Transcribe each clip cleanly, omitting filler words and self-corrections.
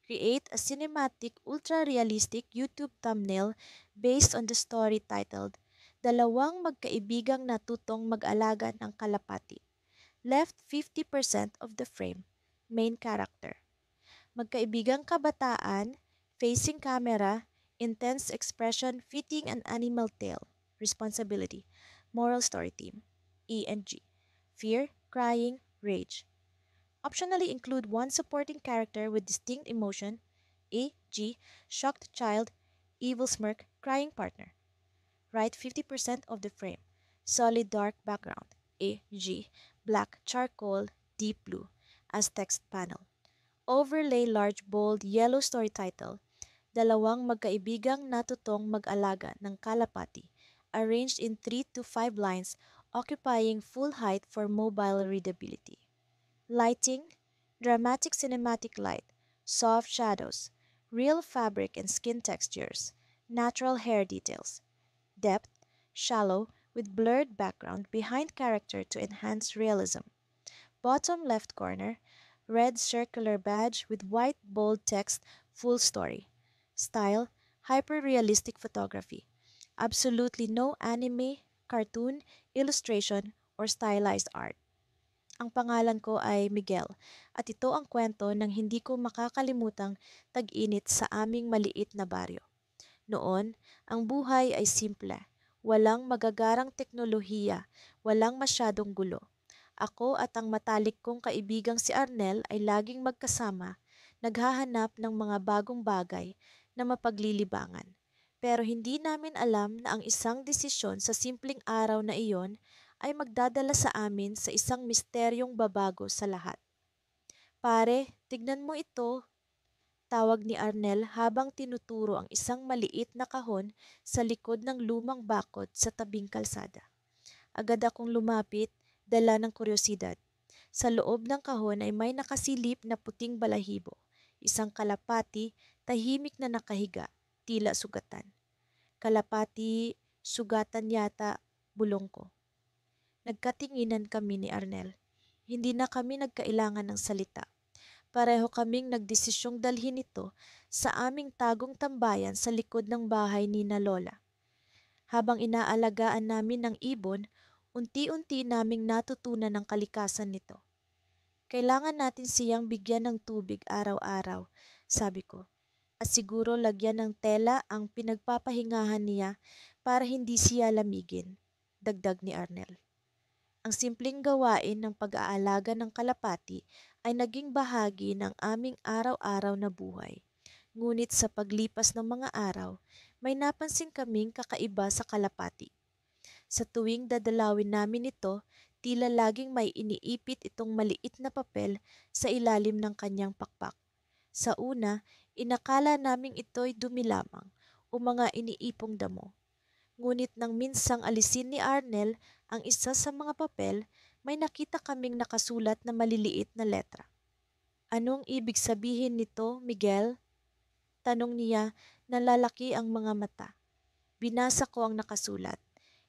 Create a cinematic, ultra-realistic YouTube thumbnail based on the story titled, Dalawang Magkaibigang Natutong Mag-alaga ng Kalapati. Left 50% of the frame. Main character. Magkaibigang kabataan, facing camera, intense expression fitting an animal tale. Responsibility. Moral story theme. E and G. Fear, crying, rage. Optionally include one supporting character with distinct emotion. A. G. Shocked child, evil smirk, crying partner. Write 50% of the frame. Solid dark background. A. G. Black charcoal, deep blue as text panel. Overlay large bold yellow story title. Dalawang magkaibigang natutong mag-alaga ng kalapati. Arranged in 3 to 5 lines occupying full height for mobile readability. Lighting, dramatic cinematic light, soft shadows, real fabric and skin textures, natural hair details. Depth, shallow, with blurred background behind character to enhance realism. Bottom left corner, red circular badge with white bold text, full story. Style, hyper-realistic photography. Absolutely no anime, cartoon, illustration, or stylized art. Ang pangalan ko ay Miguel at ito ang kwento ng hindi ko makakalimutang tag-init sa aming maliit na baryo. Noon, ang buhay ay simple. Walang magagarang teknolohiya, walang masyadong gulo. Ako at ang matalik kong kaibigang si Arnel ay laging magkasama, naghahanap ng mga bagong bagay na mapaglilibangan. Pero hindi namin alam na ang isang desisyon sa simpleng araw na iyon ay magdadala sa amin sa isang misteryong babago sa lahat. Pare, tignan mo ito, tawag ni Arnel habang tinuturo ang isang maliit na kahon sa likod ng lumang bakod sa tabing kalsada. Agad akong lumapit, dala ng kuryosidad. Sa loob ng kahon ay may nakasilip na puting balahibo. Isang kalapati, tahimik na nakahiga, tila sugatan. Kalapati, sugatan yata, bulong ko. Nagkatinginan kami ni Arnel. Hindi na kami nagkailangan ng salita. Pareho kaming nagdesisyong dalhin ito sa aming tagong tambayan sa likod ng bahay ni na Lola. Habang inaalagaan namin ng ibon, unti-unti naming natutunan ang kalikasan nito. Kailangan natin siyang bigyan ng tubig araw-araw, sabi ko. At siguro lagyan ng tela ang pinagpapahingahan niya para hindi siya lamigin, dagdag ni Arnel. Ang simpleng gawain ng pag-aalaga ng kalapati ay naging bahagi ng aming araw-araw na buhay. Ngunit sa paglipas ng mga araw, may napansin kaming kakaiba sa kalapati. Sa tuwing dadalawin namin ito, tila laging may iniipit itong maliit na papel sa ilalim ng kanyang pakpak. Sa una, inakala naming ito'y dumi lamang o mga iniipong damo. Ngunit nang minsang alisin ni Arnel ang isa sa mga papel, may nakita kaming nakasulat na maliliit na letra. Anong ibig sabihin nito, Miguel? Tanong niya, nalalaki ang mga mata. Binasa ko ang nakasulat.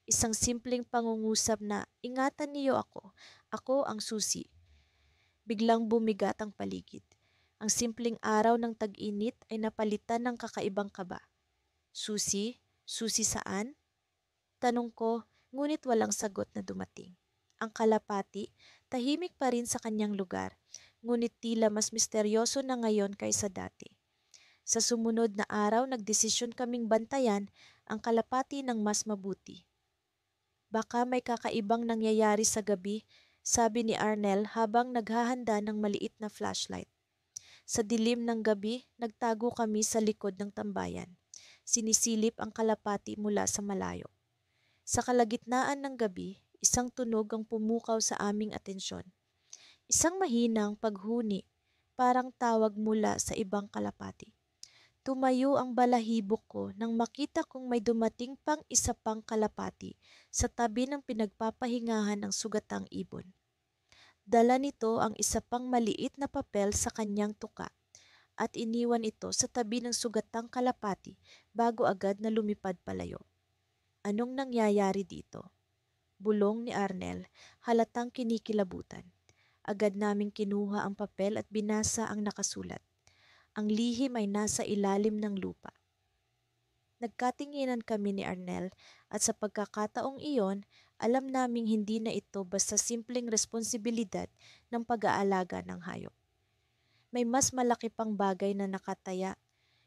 Isang simpleng pangungusap na, ingatan niyo ako. Ako ang susi. Biglang bumigat ang paligid. Ang simpleng araw ng tag-init ay napalitan ng kakaibang kaba. Susi? Susi saan? Tanong ko, ngunit walang sagot na dumating. Ang kalapati, tahimik pa rin sa kanyang lugar, ngunit tila mas misteryoso na ngayon kaysa dati. Sa sumunod na araw, nagdesisyon kaming bantayan ang kalapati ng mas mabuti. Baka may kakaibang nangyayari sa gabi, sabi ni Arnel habang naghahanda ng maliit na flashlight. Sa dilim ng gabi, nagtago kami sa likod ng tambayan. Sinisilip ang kalapati mula sa malayo. Sa kalagitnaan ng gabi, isang tunog ang pumukaw sa aming atensyon. Isang mahinang paghuni, parang tawag mula sa ibang kalapati. Tumayo ang balahibo ko nang makita kong may dumating pang isa pang kalapati sa tabi ng pinagpapahingahan ng sugatang ibon. Dala nito ang isa pang maliit na papel sa kanyang tuka at iniwan ito sa tabi ng sugatang kalapati bago agad na lumipad palayo. Anong nangyayari dito? Bulong ni Arnel, halatang kinikilabutan. Agad naming kinuha ang papel at binasa ang nakasulat. Ang lihim ay nasa ilalim ng lupa. Nagkatinginan kami ni Arnel at sa pagkakataong iyon, alam naming hindi na ito basta simpleng responsibilidad ng pag-aalaga ng hayop. May mas malaki pang bagay na nakataya,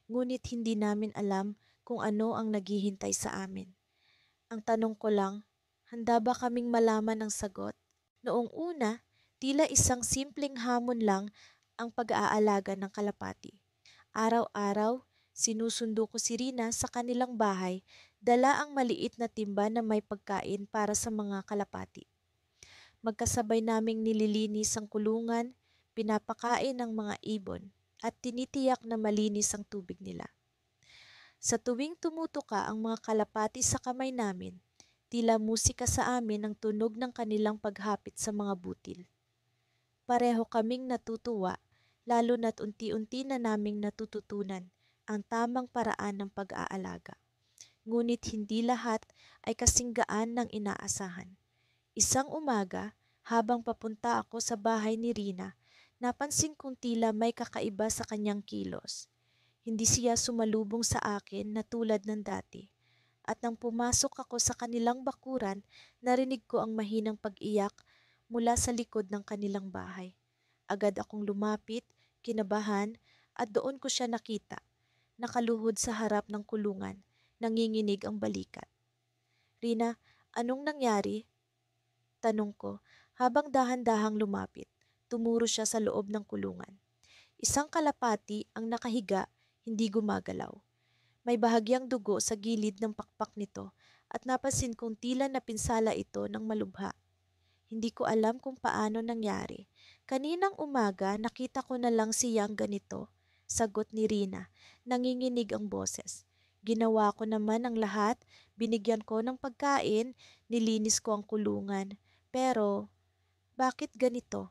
ngunit hindi namin alam kung ano ang naghihintay sa amin. Ang tanong ko lang, handa ba kaming malaman ang sagot? Noong una, tila isang simpleng hamon lang ang pag-aalaga ng kalapati. Araw-araw, sinusundo ko si Rina sa kanilang bahay, dala ang maliit na timba na may pagkain para sa mga kalapati. Magkasabay naming nililinis ang kulungan, pinapakain ang mga ibon, at tinitiyak na malinis ang tubig nila. Sa tuwing tumutuka ang mga kalapati sa kamay namin, tila musika sa amin ang tunog ng kanilang paghapit sa mga butil. Pareho kaming natutuwa, lalo na't unti-unti na naming natututunan ang tamang paraan ng pag-aalaga. Ngunit hindi lahat ay kasing gaan ng inaasahan. Isang umaga, habang papunta ako sa bahay ni Rina, napansin kong tila may kakaiba sa kanyang kilos. Hindi siya sumalubong sa akin na tulad ng dati. At nang pumasok ako sa kanilang bakuran, narinig ko ang mahinang pag-iyak mula sa likod ng kanilang bahay. Agad akong lumapit, kinabahan, at doon ko siya nakita. Nakaluhod sa harap ng kulungan, nanginginig ang balikat. Rina, anong nangyari? Tanong ko, habang dahan-dahang lumapit. Tumuro siya sa loob ng kulungan. Isang kalapati ang nakahiga, hindi gumagalaw. May bahagyang dugo sa gilid ng pakpak nito at napansin kong tila napinsala ito ng malubha. Hindi ko alam kung paano nangyari. Kaninang umaga nakita ko na lang siyang ganito, sagot ni Rina. Nanginginig ang boses. Ginawa ko naman ang lahat, binigyan ko ng pagkain, nilinis ko ang kulungan. Pero, bakit ganito?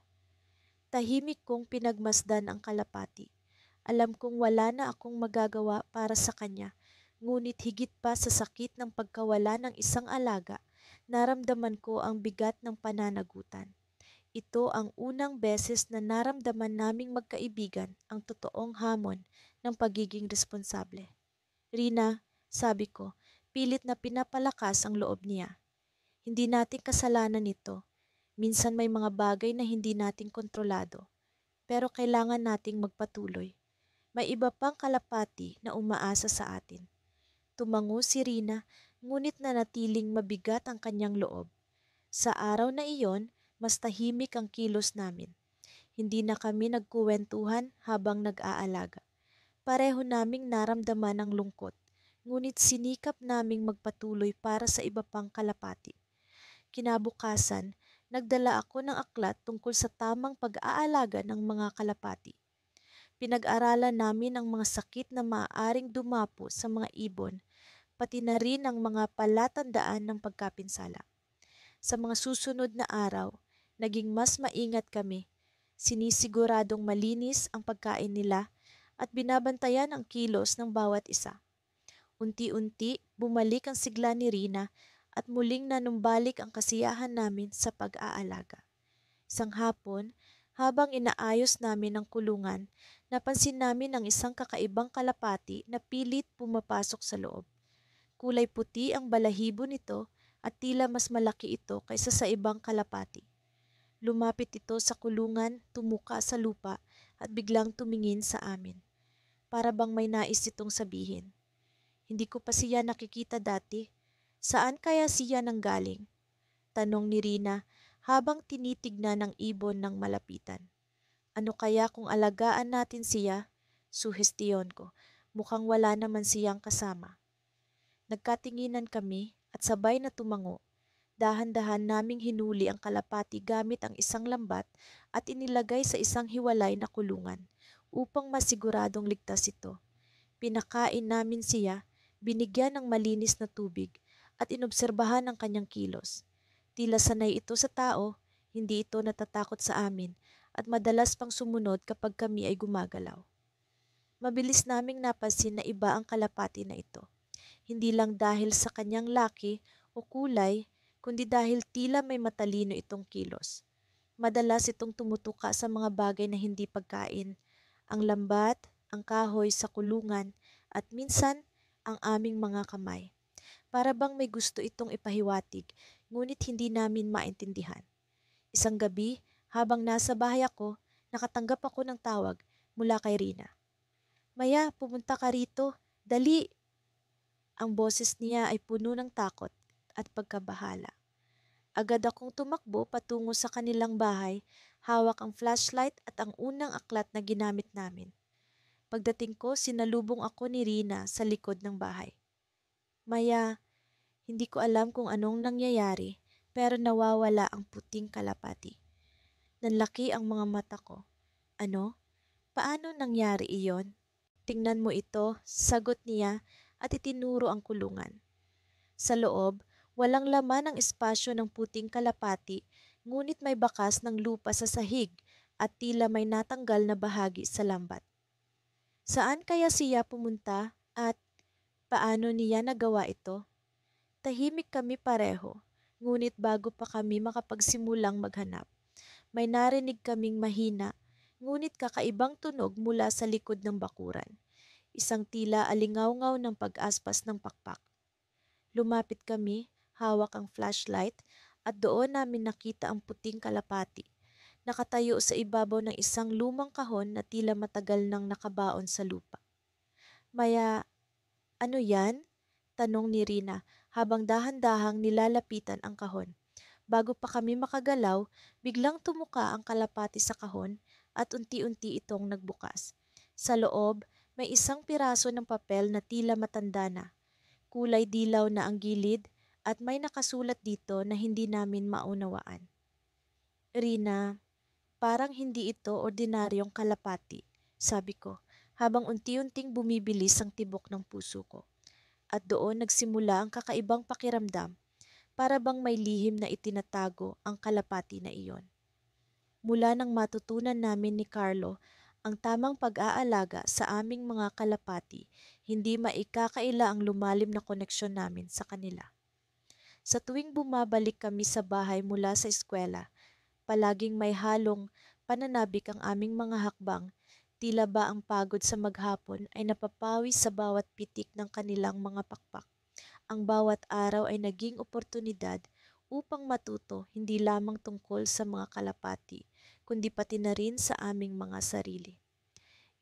Tahimik kong pinagmasdan ang kalapati. Alam kong wala na akong magagawa para sa kanya, ngunit higit pa sa sakit ng pagkawala ng isang alaga, naramdaman ko ang bigat ng pananagutan. Ito ang unang beses na naramdaman naming magkaibigan ang totoong hamon ng pagiging responsable. Rina, sabi ko, pilit na pinapalakas ang loob niya. Hindi natin kasalanan ito. Minsan may mga bagay na hindi natin kontrolado, pero kailangan nating magpatuloy. May iba pang kalapati na umaasa sa atin. Tumango si Rina, ngunit nanatiling mabigat ang kanyang loob. Sa araw na iyon, mas tahimik ang kilos namin. Hindi na kami nagkuwentuhan habang nag-aalaga. Pareho naming naramdaman ang lungkot, ngunit sinikap naming magpatuloy para sa iba pang kalapati. Kinabukasan, nagdala ako ng aklat tungkol sa tamang pag-aalaga ng mga kalapati. Pinag-aralan namin ang mga sakit na maaaring dumapo sa mga ibon, pati na rin ang mga palatandaan ng pagkapinsala. Sa mga susunod na araw, naging mas maingat kami. Sinisiguradong malinis ang pagkain nila at binabantayan ang kilos ng bawat isa. Unti-unti, bumalik ang sigla ni Rina at muling nanumbalik ang kasiyahan namin sa pag-aalaga. Isang hapon, habang inaayos namin ang kulungan, napansin namin ang isang kakaibang kalapati na pilit pumapasok sa loob. Kulay puti ang balahibo nito at tila mas malaki ito kaysa sa ibang kalapati. Lumapit ito sa kulungan, tumuka sa lupa at biglang tumingin sa amin. Para bang may nais itong sabihin. Hindi ko pa siya nakikita dati. Saan kaya siya nanggaling? Tanong ni Rina habang tinitignan ng ibon ng malapitan. Ano kaya kung alagaan natin siya? Suhestiyon ko. Mukhang wala naman siyang kasama. Nagkatinginan kami at sabay na tumango. Dahan-dahan naming hinuli ang kalapati gamit ang isang lambat at inilagay sa isang hiwalay na kulungan upang masiguradong ligtas ito. Pinakain namin siya, binigyan ng malinis na tubig at inobserbahan ang kanyang kilos. Tila sanay ito sa tao, hindi ito natatakot sa amin at madalas pang sumunod kapag kami ay gumagalaw. Mabilis naming napansin na iba ang kalapati na ito. Hindi lang dahil sa kanyang laki o kulay, kundi dahil tila may matalino itong kilos. Madalas itong tumutuka sa mga bagay na hindi pagkain. Ang lambat, ang kahoy sa kulungan, at minsan ang aming mga kamay. Para bang may gusto itong ipahiwatig, ngunit hindi namin maintindihan. Isang gabi, habang nasa bahay ako, nakatanggap ako ng tawag mula kay Rina. "Maya, pumunta ka rito. Dali!" Ang boses niya ay puno ng takot at pagkabahala. Agad akong tumakbo patungo sa kanilang bahay, hawak ang flashlight at ang unang aklat na ginamit namin. Pagdating ko, sinalubong ako ni Rina sa likod ng bahay. "Maya, hindi ko alam kung anong nangyayari, pero nawawala ang puting kalapati." Nanlaki ang mga mata ko. "Ano? Paano nangyari iyon?" "Tingnan mo ito," sagot niya at itinuro ang kulungan. Sa loob, walang laman ang espasyo ng puting kalapati, ngunit may bakas ng lupa sa sahig at tila may natanggal na bahagi sa lambat. Saan kaya siya pumunta at paano niya nagawa ito? Tahimik kami pareho, ngunit bago pa kami makapagsimulang maghanap, may narinig kaming mahina, ngunit kakaibang tunog mula sa likod ng bakuran. Isang tila alingawngaw ng pag-aspas ng pakpak. Lumapit kami, hawak ang flashlight, at doon namin nakita ang puting kalapati. Nakatayo sa ibabaw ng isang lumang kahon na tila matagal nang nakabaon sa lupa. "Maya, ano yan?" tanong ni Rina habang dahan-dahang nilalapitan ang kahon. Bago pa kami makagalaw, biglang tumuka ang kalapati sa kahon at unti-unti itong nagbukas. Sa loob, may isang piraso ng papel na tila matanda na. Kulay dilaw na ang gilid at may nakasulat dito na hindi namin maunawaan. "Rina, parang hindi ito ordinaryong kalapati," sabi ko, habang unti-unting bumibilis ang tibok ng puso ko. At doon nagsimula ang kakaibang pakiramdam, para bang may lihim na itinatago ang kalapati na iyon. Mula nang matutunan namin ni Carlo ang tamang pag-aalaga sa aming mga kalapati, hindi maikakaila ang lumalim na koneksyon namin sa kanila. Sa tuwing bumabalik kami sa bahay mula sa eskwela, palaging may halong pananabik ang aming mga hakbang, tila ba ang pagod sa maghapon ay napapawi sa bawat pitik ng kanilang mga pakpak. Ang bawat araw ay naging oportunidad upang matuto hindi lamang tungkol sa mga kalapati, kundi pati na rin sa aming mga sarili.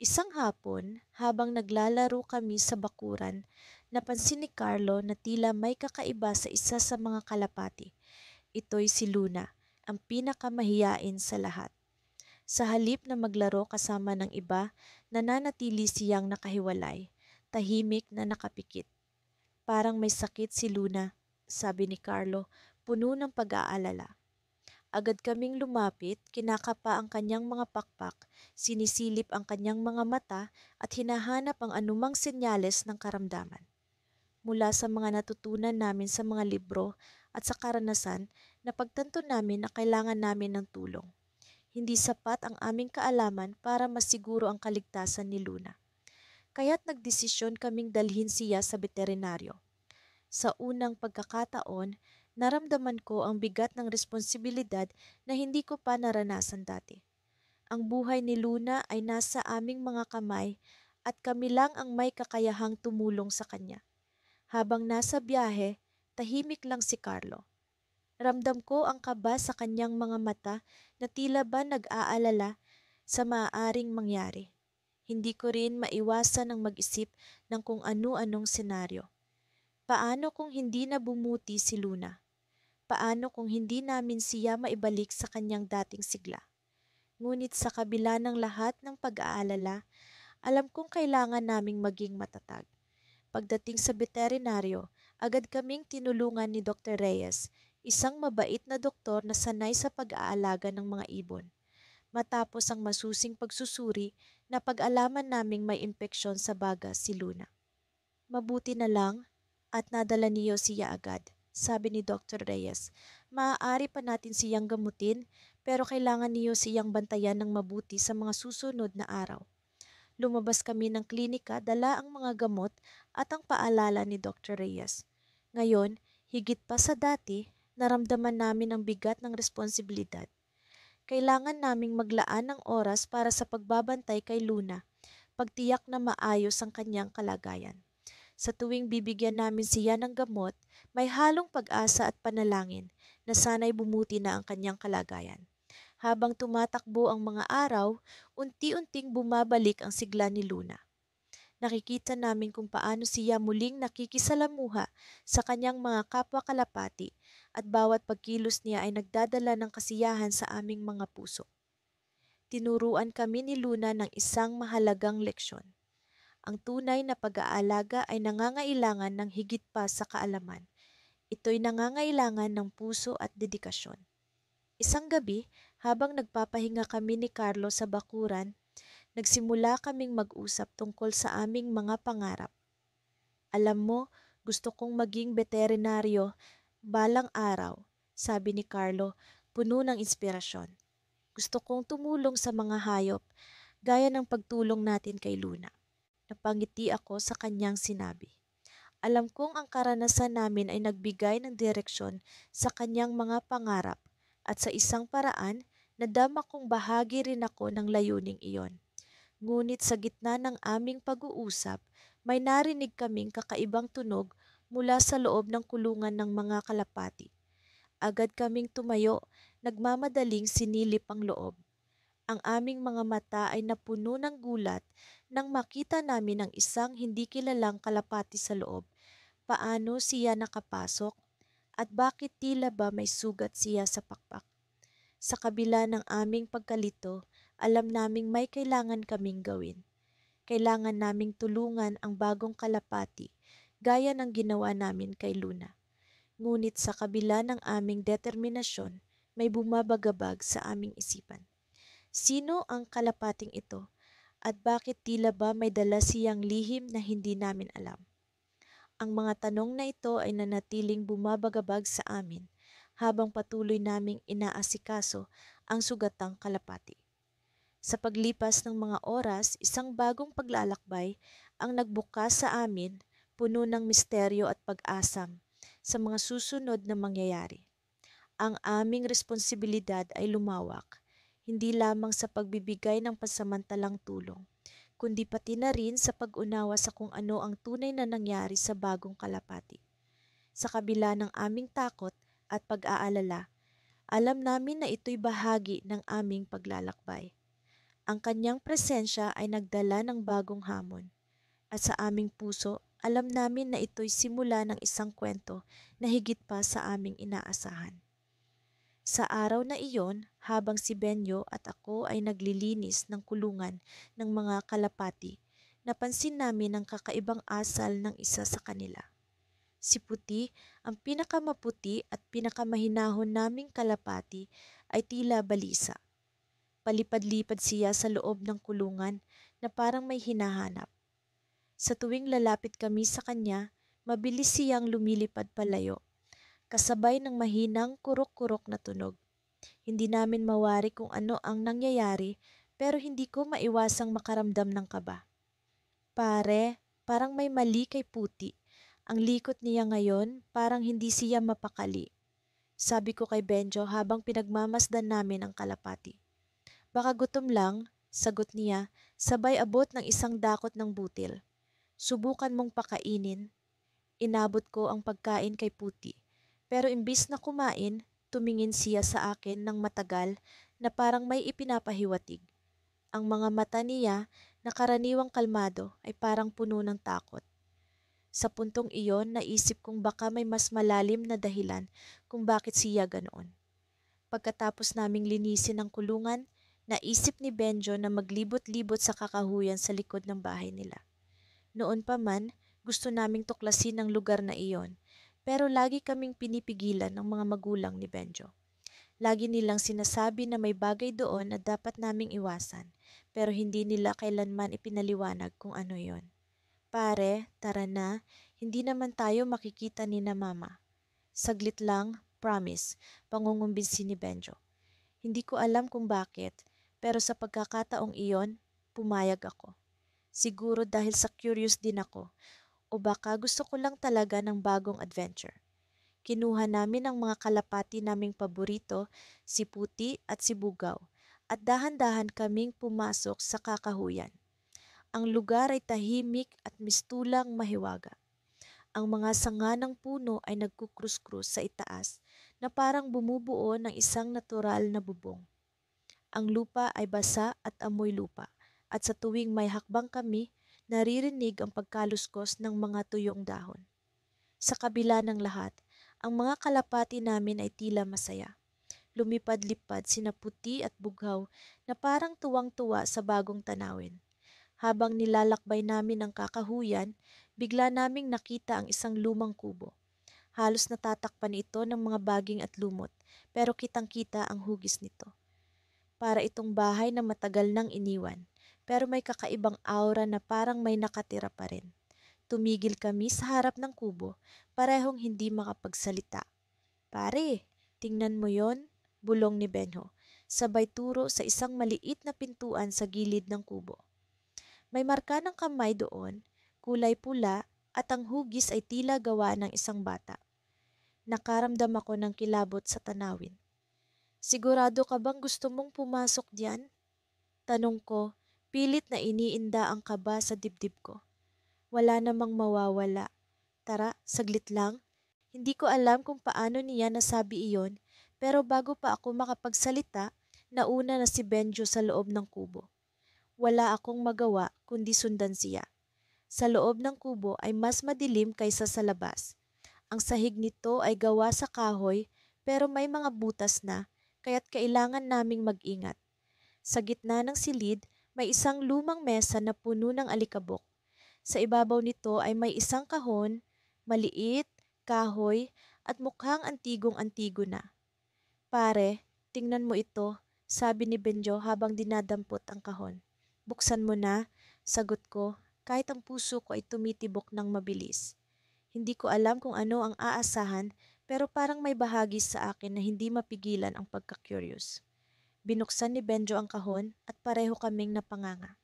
Isang hapon, habang naglalaro kami sa bakuran, napansin ni Carlo na tila may kakaiba sa isa sa mga kalapati. Ito'y si Luna, ang pinakamahiyain sa lahat. Sa halip na maglaro kasama ng iba, nananatili siyang nakahiwalay, tahimik na nakapikit. "Parang may sakit si Luna," sabi ni Carlo, puno ng pag-aalala. Agad kaming lumapit, kinakapa ang kanyang mga pakpak, sinisilip ang kanyang mga mata at hinahanap ang anumang senyales ng karamdaman. Mula sa mga natutunan namin sa mga libro at sa karanasan, napagtanto namin na kailangan namin ng tulong. Hindi sapat ang aming kaalaman para masiguro ang kaligtasan ni Luna. Kaya't nagdesisyon kaming dalhin siya sa veterinaryo. Sa unang pagkakataon, naramdaman ko ang bigat ng responsibilidad na hindi ko pa naranasan dati. Ang buhay ni Luna ay nasa aming mga kamay at kami lang ang may kakayahang tumulong sa kanya. Habang nasa biyahe, tahimik lang si Carlo. Ramdam ko ang kaba sa kanyang mga mata na tila ba nag-aalala sa maaaring mangyari. Hindi ko rin maiwasan ang mag-isip ng kung ano-anong senaryo. Paano kung hindi na bumuti si Luna? Paano kung hindi namin siya maibalik sa kanyang dating sigla? Ngunit sa kabila ng lahat ng pag-aalala, alam kong kailangan naming maging matatag. Pagdating sa veterinaryo, agad kaming tinulungan ni Dr. Reyes, isang mabait na doktor na sanay sa pag-aalaga ng mga ibon. Matapos ang masusing pagsusuri, napag-alaman naming may impeksyon sa baga si Luna. "Mabuti na lang at nadala niyo siya agad," sabi ni Dr. Reyes. "Maaari pa natin siyang gamutin, pero kailangan niyo siyang bantayan ng mabuti sa mga susunod na araw." Lumabas kami ng klinika, dala ang mga gamot at ang paalala ni Dr. Reyes. Ngayon, higit pa sa dati, naramdaman namin ang bigat ng responsibilidad. Kailangan naming maglaan ng oras para sa pagbabantay kay Luna, pagtiyak na maayos ang kanyang kalagayan. Sa tuwing bibigyan namin siya ng gamot, may halong pag-asa at panalangin na sana'y bumuti na ang kanyang kalagayan. Habang tumatakbo ang mga araw, unti-unting bumabalik ang sigla ni Luna. Nakikita namin kung paano siya muling nakikisalamuha sa kanyang mga kapwa kalapati at bawat pagkilos niya ay nagdadala ng kasiyahan sa aming mga puso. Tinuruan kami ni Luna ng isang mahalagang leksyon. Ang tunay na pag-aalaga ay nangangailangan ng higit pa sa kaalaman. Ito'y nangangailangan ng puso at dedikasyon. Isang gabi, habang nagpapahinga kami ni Carlo sa bakuran, nagsimula kaming mag-usap tungkol sa aming mga pangarap. Alam mo, gusto kong maging veterinaryo balang araw, sabi ni Carlo, puno ng inspirasyon. Gusto kong tumulong sa mga hayop, gaya ng pagtulong natin kay Luna. Napangiti ako sa kanyang sinabi. Alam kong ang karanasan namin ay nagbigay ng direksyon sa kanyang mga pangarap at sa isang paraan, nadama kong bahagi rin ako ng layuning iyon. Ngunit sa gitna ng aming pag-uusap, may narinig kaming kakaibang tunog mula sa loob ng kulungan ng mga kalapati. Agad kaming tumayo, nagmamadaling sinilip ang loob. Ang aming mga mata ay napuno ng gulat nang makita namin ang isang hindi kilalang kalapati sa loob. Paano siya nakapasok at bakit tila ba may sugat siya sa pakpak? Sa kabila ng aming pagkalito, alam naming may kailangan kaming gawin. Kailangan naming tulungan ang bagong kalapati gaya ng ginawa namin kay Luna. Ngunit sa kabila ng aming determinasyon, may bumabagabag sa aming isipan. Sino ang kalapating ito at bakit tila ba may dala siyang lihim na hindi namin alam? Ang mga tanong na ito ay nanatiling bumabagabag sa amin habang patuloy naming inaasikaso ang sugatang kalapati. Sa paglipas ng mga oras, isang bagong paglalakbay ang nagbukas sa amin, puno ng misteryo at pag-asam sa mga susunod na mangyayari. Ang aming responsibilidad ay lumawak, hindi lamang sa pagbibigay ng pansamantalang tulong, kundi pati na rin sa pag-unawa sa kung ano ang tunay na nangyari sa bagong kalapati. Sa kabila ng aming takot at pag-aalala, alam namin na ito'y bahagi ng aming paglalakbay. Ang kanyang presensya ay nagdala ng bagong hamon. At sa aming puso, alam namin na ito'y simula ng isang kwento na higit pa sa aming inaasahan. Sa araw na iyon, habang si Benyo at ako ay naglilinis ng kulungan ng mga kalapati, napansin namin ang kakaibang asal ng isa sa kanila. Si Puti, ang pinakamaputi at pinakamahinahon naming kalapati, ay tila balisa. Palipad-lipad siya sa loob ng kulungan na parang may hinahanap. Sa tuwing lalapit kami sa kanya, mabilis siyang lumilipad palayo, kasabay ng mahinang kurok-kurok na tunog. Hindi namin mawari kung ano ang nangyayari pero hindi ko maiwasang makaramdam ng kaba. Pare, parang may mali kay Puti. Ang likot niya ngayon parang hindi siya mapakali. Sabi ko kay Benjo habang pinagmamasdan namin ang kalapati. Baka gutom lang, sagot niya, sabay abot ng isang dakot ng butil. Subukan mong pakainin. Inabot ko ang pagkain kay Puti. Pero imbis na kumain, tumingin siya sa akin ng matagal na parang may ipinapahiwatig. Ang mga mata niya na karaniwang kalmado ay parang puno ng takot. Sa puntong iyon, naisip kong baka may mas malalim na dahilan kung bakit siya ganoon. Pagkatapos naming linisin ang kulungan, naisip ni Benjo na maglibot-libot sa kakahuyan sa likod ng bahay nila. Noon pa man, gusto naming tuklasin ang lugar na iyon, pero lagi kaming pinipigilan ng mga magulang ni Benjo. Lagi nilang sinasabi na may bagay doon na dapat naming iwasan, pero hindi nila kailanman ipinaliwanag kung ano yon. Pare, tara na, hindi naman tayo makikita ni na mama. Saglit lang, promise, pangungumbinsi ni Benjo. Hindi ko alam kung bakit, pero sa pagkakataong iyon, pumayag ako. Siguro dahil sa curious din ako, o baka gusto ko lang talaga ng bagong adventure. Kinuha namin ang mga kalapati naming paborito, si Puti at si Bugaw, at dahan-dahan kaming pumasok sa kakahuyan. Ang lugar ay tahimik at mistulang mahiwaga. Ang mga sanga ng puno ay nagkukrus-krus sa itaas na parang bumubuo ng isang natural na bubong. Ang lupa ay basa at amoy lupa, at sa tuwing may hakbang kami, naririnig ang pagkaluskos ng mga tuyong dahon. Sa kabila ng lahat, ang mga kalapati namin ay tila masaya. Lumipad-lipad sina puti at bughaw na parang tuwang-tuwa sa bagong tanawin. Habang nilalakbay namin ang kakahuyan, bigla naming nakita ang isang lumang kubo. Halos natatakpan ito ng mga baging at lumot, pero kitang-kita ang hugis nito. Para itong bahay na matagal nang iniwan, pero may kakaibang aura na parang may nakatira pa rin. Tumigil kami sa harap ng kubo, parehong hindi makapagsalita. Pare, tingnan mo yon, bulong ni Benho, sabay turo sa isang maliit na pintuan sa gilid ng kubo. May marka ng kamay doon, kulay pula, at ang hugis ay tila gawa ng isang bata. Nakaramdam ako ng kilabot sa tanawin. Sigurado ka bang gusto mong pumasok diyan? Tanong ko, pilit na iniinda ang kaba sa dibdib ko. Wala namang mawawala. Tara, saglit lang. Hindi ko alam kung paano niya nasabi iyon, pero bago pa ako makapagsalita, nauna na si Benjo sa loob ng kubo. Wala akong magawa kundi sundan siya. Sa loob ng kubo ay mas madilim kaysa sa labas. Ang sahig nito ay gawa sa kahoy pero may mga butas na, kaya't kailangan naming mag-ingat. Sa gitna ng silid, may isang lumang mesa na puno ng alikabok. Sa ibabaw nito ay may isang kahon, maliit, kahoy, at mukhang antigong-antigo na. Pare, tingnan mo ito, sabi ni Benjo habang dinadampot ang kahon. Buksan mo na, sagot ko, kahit ang puso ko ay tumitibok ng mabilis. Hindi ko alam kung ano ang aasahan, pero parang may bahagi sa akin na hindi mapigilan ang pagka-curious. Binuksan ni Benjo ang kahon at pareho kaming napanganga.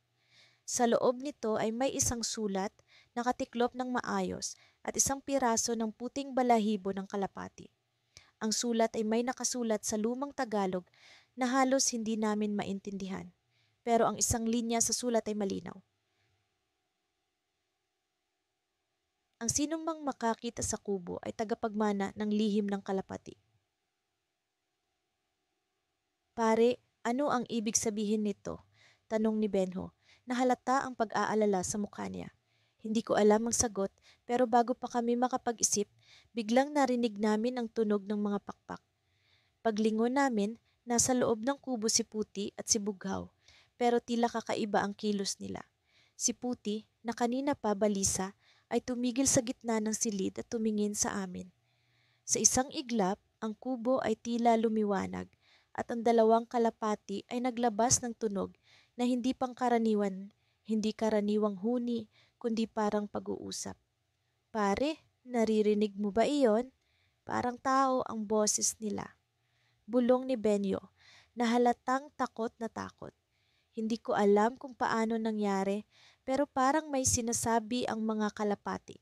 Sa loob nito ay may isang sulat, nakatiklop ng maayos, at isang piraso ng puting balahibo ng kalapati. Ang sulat ay may nakasulat sa lumang Tagalog na halos hindi namin maintindihan. Pero ang isang linya sa sulat ay malinaw. Ang sinumang makakita sa kubo ay tagapagmana ng lihim ng kalapati. Pare, ano ang ibig sabihin nito? Tanong ni Benho, na halata ang pag-aalala sa mukha niya. Hindi ko alam ang sagot, pero bago pa kami makapag-isip, biglang narinig namin ang tunog ng mga pakpak. Paglingon namin, nasa loob ng kubo si Puti at si Bughaw, pero tila kakaiba ang kilos nila. Si Puti, na kanina pa balisa, ay tumigil sa gitna ng silid at tumingin sa amin. Sa isang iglap, ang kubo ay tila lumiwanag at ang dalawang kalapati ay naglabas ng tunog na hindi pangkaraniwan, hindi karaniwang huni, kundi parang pag-uusap. Pare, naririnig mo ba iyon? Parang tao ang boses nila. Bulong ni Benyo, na halatang takot na takot. Hindi ko alam kung paano nangyari, pero parang may sinasabi ang mga kalapati.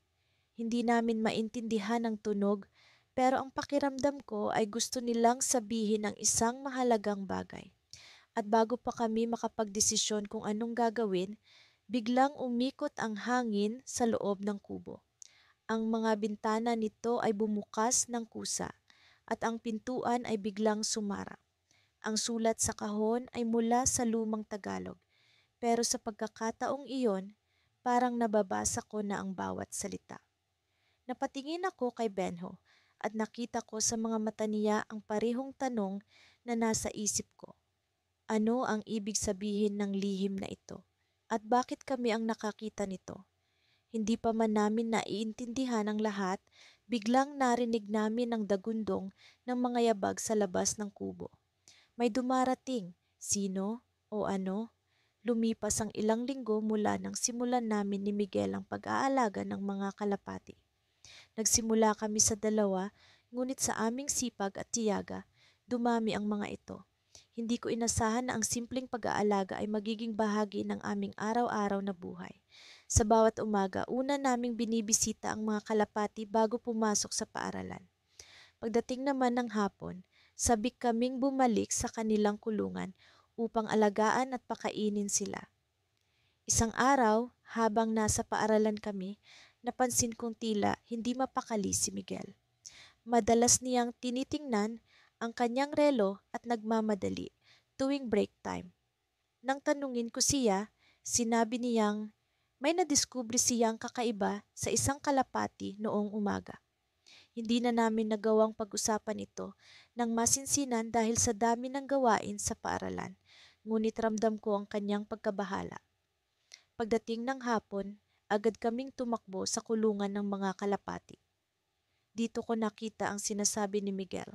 Hindi namin maintindihan ang tunog, pero ang pakiramdam ko ay gusto nilang sabihin ang isang mahalagang bagay. At bago pa kami makapagdesisyon kung anong gagawin, biglang umikot ang hangin sa loob ng kubo. Ang mga bintana nito ay bumukas ng kusa at ang pintuan ay biglang sumara. Ang sulat sa kahon ay mula sa lumang Tagalog, pero sa pagkakataong iyon, parang nababasa ko na ang bawat salita. Napatingin ako kay Benho at nakita ko sa mga mata niya ang parehong tanong na nasa isip ko. Ano ang ibig sabihin ng lihim na ito? At bakit kami ang nakakita nito? Hindi pa man namin naiintindihan ang lahat, biglang narinig namin ang dagundong ng mga yabag sa labas ng kubo. May dumarating, sino o ano? Lumipas ang ilang linggo mula nang simulan namin ni Miguel ang pag-aalaga ng mga kalapati. Nagsimula kami sa dalawa, ngunit sa aming sipag at tiyaga, dumami ang mga ito. Hindi ko inasahan na ang simpleng pag-aalaga ay magiging bahagi ng aming araw-araw na buhay. Sa bawat umaga, una naming binibisita ang mga kalapati bago pumasok sa paaralan. Pagdating naman ng hapon, sabik kaming bumalik sa kanilang kulungan upang alagaan at pakainin sila. Isang araw, habang nasa paaralan kami, napansin kong tila hindi mapakali si Miguel. Madalas niyang tinitingnan ang kanyang relo at nagmamadali tuwing break time. Nang tanungin ko siya, sinabi niyang may nadiskubre siyang kakaiba sa isang kalapati noong umaga. Hindi na namin nagawang pag-usapan ito ng masinsinan dahil sa dami ng gawain sa paaralan, ngunit ramdam ko ang kanyang pagkabahala. Pagdating ng hapon, agad kaming tumakbo sa kulungan ng mga kalapati. Dito ko nakita ang sinasabi ni Miguel.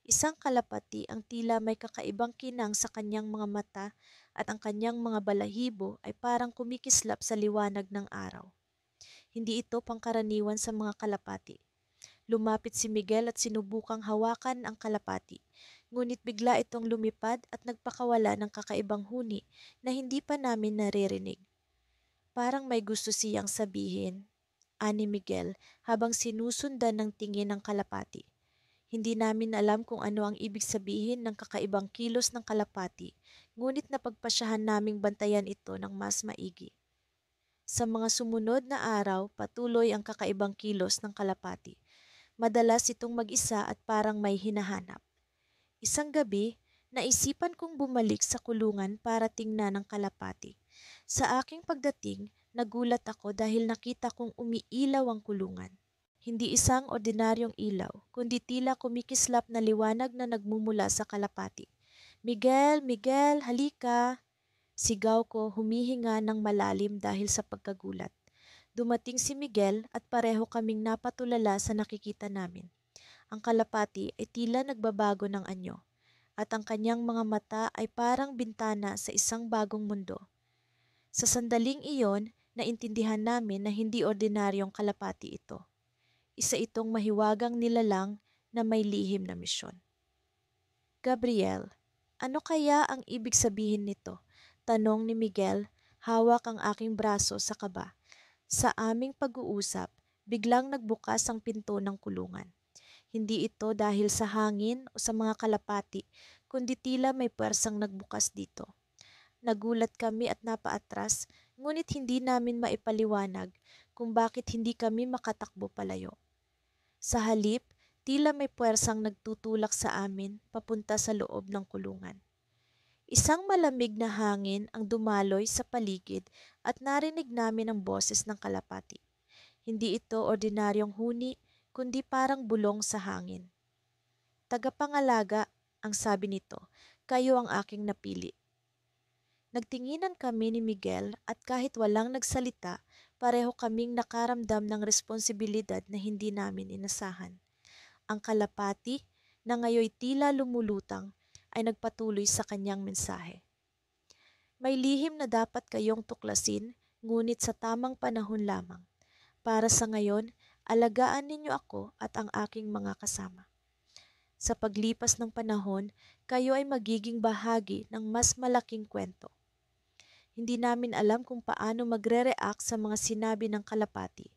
Isang kalapati ang tila may kakaibang kinang sa kanyang mga mata at ang kanyang mga balahibo ay parang kumikislap sa liwanag ng araw. Hindi ito pangkaraniwan sa mga kalapati. Lumapit si Miguel at sinubukang hawakan ang kalapati, ngunit bigla itong lumipad at nagpakawala ng kakaibang huni na hindi pa namin naririnig. Parang may gusto siyang sabihin, ani Miguel habang sinusundan ng tingin ng kalapati. Hindi namin alam kung ano ang ibig sabihin ng kakaibang kilos ng kalapati, ngunit napagpasyahan naming bantayan ito ng mas maigi. Sa mga sumunod na araw, patuloy ang kakaibang kilos ng kalapati. Madalas itong mag-isa at parang may hinahanap. Isang gabi, naisipan kong bumalik sa kulungan para tingnan ang kalapati. Sa aking pagdating, nagulat ako dahil nakita kong umiilaw ang kulungan. Hindi isang ordinaryong ilaw, kundi tila kumikislap na liwanag na nagmumula sa kalapati. Miguel, Miguel, halika! Sigaw ko, humihinga ng malalim dahil sa pagkagulat. Dumating si Miguel at pareho kaming napatulala sa nakikita namin. Ang kalapati ay tila nagbabago ng anyo, at ang kanyang mga mata ay parang bintana sa isang bagong mundo. Sa sandaling iyon, naintindihan namin na hindi ordinaryong kalapati ito. Isa itong mahiwagang nilalang na may lihim na misyon. Gabriel, ano kaya ang ibig sabihin nito? Tanong ni Miguel, hawak ang aking braso sa kaba. Sa aming pag-uusap, biglang nagbukas ang pinto ng kulungan. Hindi ito dahil sa hangin o sa mga kalapati, kundi tila may puwersang nagbukas dito. Nagulat kami at napaatras, ngunit hindi namin maipaliwanag kung bakit hindi kami makatakbo palayo. Sa halip, tila may puwersang nagtutulak sa amin papunta sa loob ng kulungan. Isang malamig na hangin ang dumaloy sa paligid at narinig namin ang boses ng kalapati. Hindi ito ordinaryong huni, kundi parang bulong sa hangin. Tagapangalaga, ang sabi nito, kayo ang aking napili. Nagtinginan kami ni Miguel at kahit walang nagsalita, pareho kaming nakaramdam ng responsibilidad na hindi namin inasahan. Ang kalapati, na ngayoy tila lumulutang, ay nagpatuloy sa kanyang mensahe. May lihim na dapat kayong tuklasin, ngunit sa tamang panahon lamang. Para sa ngayon, alagaan ninyo ako at ang aking mga kasama. Sa paglipas ng panahon, kayo ay magiging bahagi ng mas malaking kwento. Hindi namin alam kung paano magre-react sa mga sinabi ng kalapati.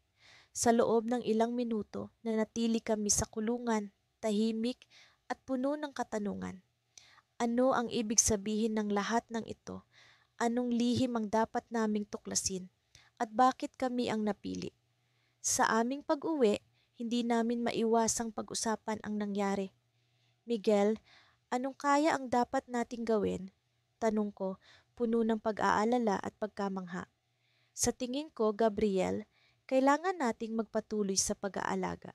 Sa loob ng ilang minuto, nanatili kami sa kulungan, tahimik at puno ng katanungan. Ano ang ibig sabihin ng lahat ng ito? Anong lihim ang dapat naming tuklasin? At bakit kami ang napili? Sa aming pag-uwi, hindi namin maiwasang pag-usapan ang nangyari. Miguel, anong kaya ang dapat nating gawin? Tanong ko, puno ng pag-aalala at pagkamangha. Sa tingin ko, Gabriel, kailangan nating magpatuloy sa pag-aalaga.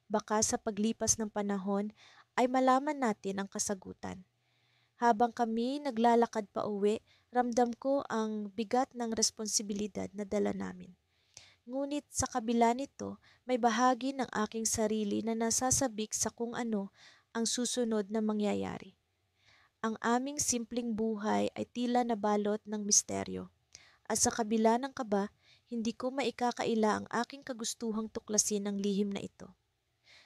Baka sa paglipas ng panahon ay malaman natin ang kasagutan. Habang kami naglalakad pa uwi, ramdam ko ang bigat ng responsibilidad na dala namin. Ngunit sa kabila nito, may bahagi ng aking sarili na nasasabik sa kung ano ang susunod na mangyayari. Ang aming simpleng buhay ay tila nabalot ng misteryo. At sa kabila ng kaba, hindi ko maikakaila ang aking kagustuhang tuklasin ang lihim na ito.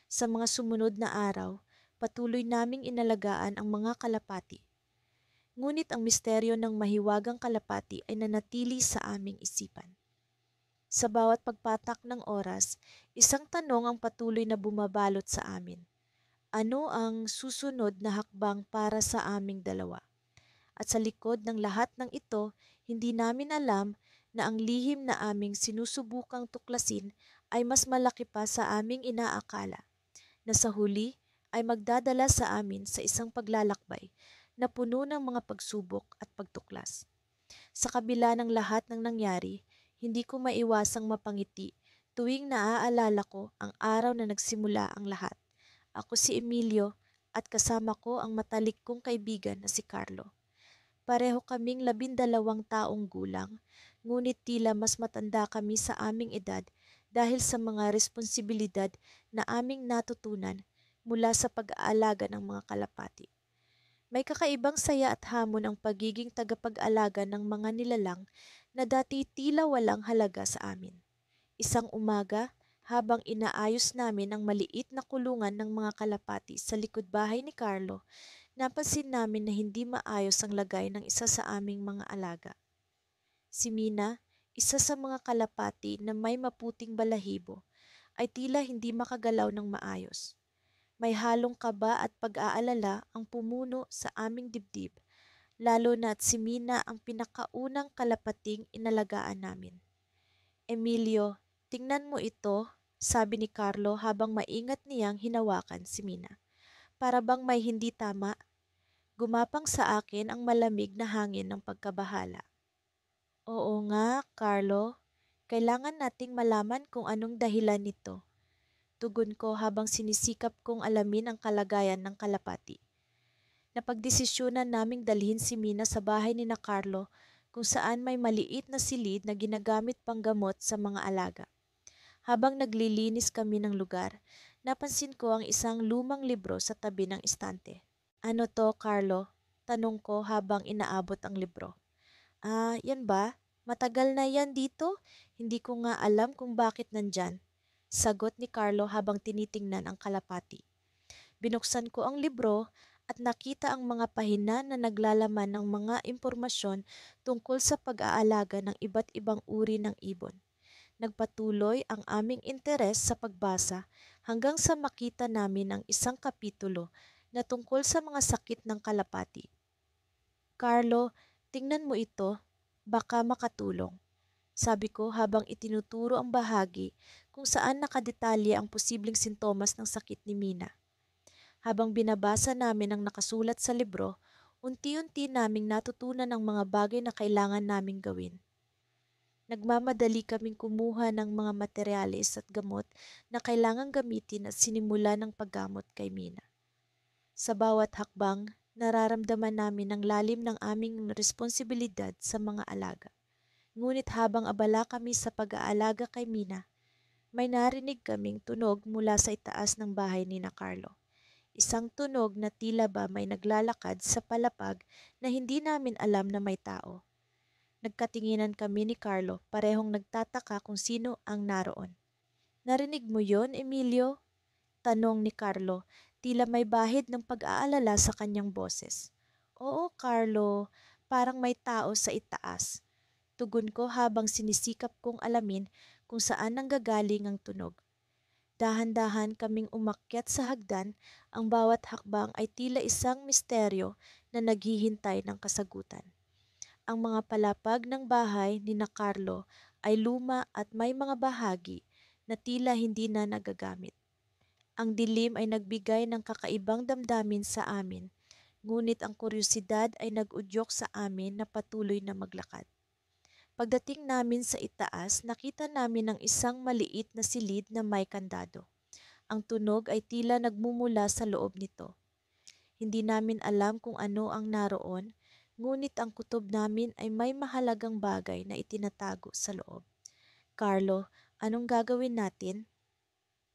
Sa mga sumunod na araw, patuloy naming inalagaan ang mga kalapati. Ngunit ang misteryo ng mahiwagang kalapati ay nanatili sa aming isipan. Sa bawat pagpatak ng oras, isang tanong ang patuloy na bumabalot sa amin. Ano ang susunod na hakbang para sa aming dalawa? At sa likod ng lahat ng ito, hindi namin alam na ang lihim na aming sinusubukang tuklasin ay mas malaki pa sa aming inaakala, na sa huli ay magdadala sa amin sa isang paglalakbay na puno ng mga pagsubok at pagtuklas. Sa kabila ng lahat ng nangyari, hindi ko maiwasang mapangiti tuwing naaalala ko ang araw na nagsimula ang lahat. Ako si Emilio at kasama ko ang matalik kong kaibigan na si Carlo. Pareho kaming 12 taong gulang, ngunit tila mas matanda kami sa aming edad dahil sa mga responsibilidad na aming natutunan mula sa pag-aalaga ng mga kalapati. May kakaibang saya at hamon ang pagiging tagapag-alaga ng mga nilalang na dati tila walang halaga sa amin. Isang umaga, habang inaayos namin ang maliit na kulungan ng mga kalapati sa likod bahay ni Carlo, napansin namin na hindi maayos ang lagay ng isa sa aming mga alaga. Si Mina, isa sa mga kalapati na may maputing balahibo, ay tila hindi makagalaw ng maayos. May halong kaba at pag-aalala ang pumuno sa aming dibdib, lalo na't si Mina ang pinakaunang kalapating inalagaan namin. Emilio, tingnan mo ito, sabi ni Carlo habang maingat niyang hinawakan si Mina. Para bang may hindi tama? Gumapang sa akin ang malamig na hangin ng pagkabahala. Oo nga, Carlo. Kailangan nating malaman kung anong dahilan nito. Tugon ko habang sinisikap kong alamin ang kalagayan ng kalapati. Napagdesisyonan naming dalhin si Mina sa bahay ni na Carlo kung saan may maliit na silid na ginagamit panggamot sa mga alaga. Habang naglilinis kami ng lugar, napansin ko ang isang lumang libro sa tabi ng istante. Ano to, Carlo? Tanong ko habang inaabot ang libro. Yan ba? Matagal na yan dito? Hindi ko nga alam kung bakit nandyan. Sagot ni Carlo habang tinitingnan ang kalapati. Binuksan ko ang libro at nakita ang mga pahina na naglalaman ng mga impormasyon tungkol sa pag-aalaga ng iba't ibang uri ng ibon. Nagpatuloy ang aming interes sa pagbasa hanggang sa makita namin ang isang kapitulo na tungkol sa mga sakit ng kalapati. Carlo, tingnan mo ito, baka makatulong. Sabi ko habang itinuturo ang bahagi kung saan nakadetalye ang posibleng sintomas ng sakit ni Mina. Habang binabasa namin ang nakasulat sa libro, unti-unti naming natutunan ang mga bagay na kailangan naming gawin. Nagmamadali kaming kumuha ng mga materyales at gamot na kailangang gamitin at sinimula ng paggamot kay Mina. Sa bawat hakbang, nararamdaman namin ang lalim ng aming responsibilidad sa mga alaga. Ngunit habang abala kami sa pag-aalaga kay Mina, may narinig kaming tunog mula sa itaas ng bahay ni na Carlo. Isang tunog na tila ba may naglalakad sa palapag na hindi namin alam na may tao. Nagkatinginan kami ni Carlo, parehong nagtataka kung sino ang naroon. Narinig mo yon, Emilio? Tanong ni Carlo, tila may bahid ng pag-aalala sa kanyang boses. Oo, Carlo, parang may tao sa itaas. Tugon ko habang sinisikap kong alamin kung saan nanggagaling ang tunog. Dahan-dahan kaming umakyat sa hagdan, ang bawat hakbang ay tila isang misteryo na naghihintay ng kasagutan. Ang mga palapag ng bahay ni na Carlo ay luma at may mga bahagi na tila hindi na nagagamit. Ang dilim ay nagbigay ng kakaibang damdamin sa amin, ngunit ang kuryosidad ay nag-udyok sa amin na patuloy na maglakad. Pagdating namin sa itaas, nakita namin ang isang maliit na silid na may kandado. Ang tunog ay tila nagmumula sa loob nito. Hindi namin alam kung ano ang naroon, ngunit ang kutob namin ay may mahalagang bagay na itinatago sa loob. Carlo, anong gagawin natin?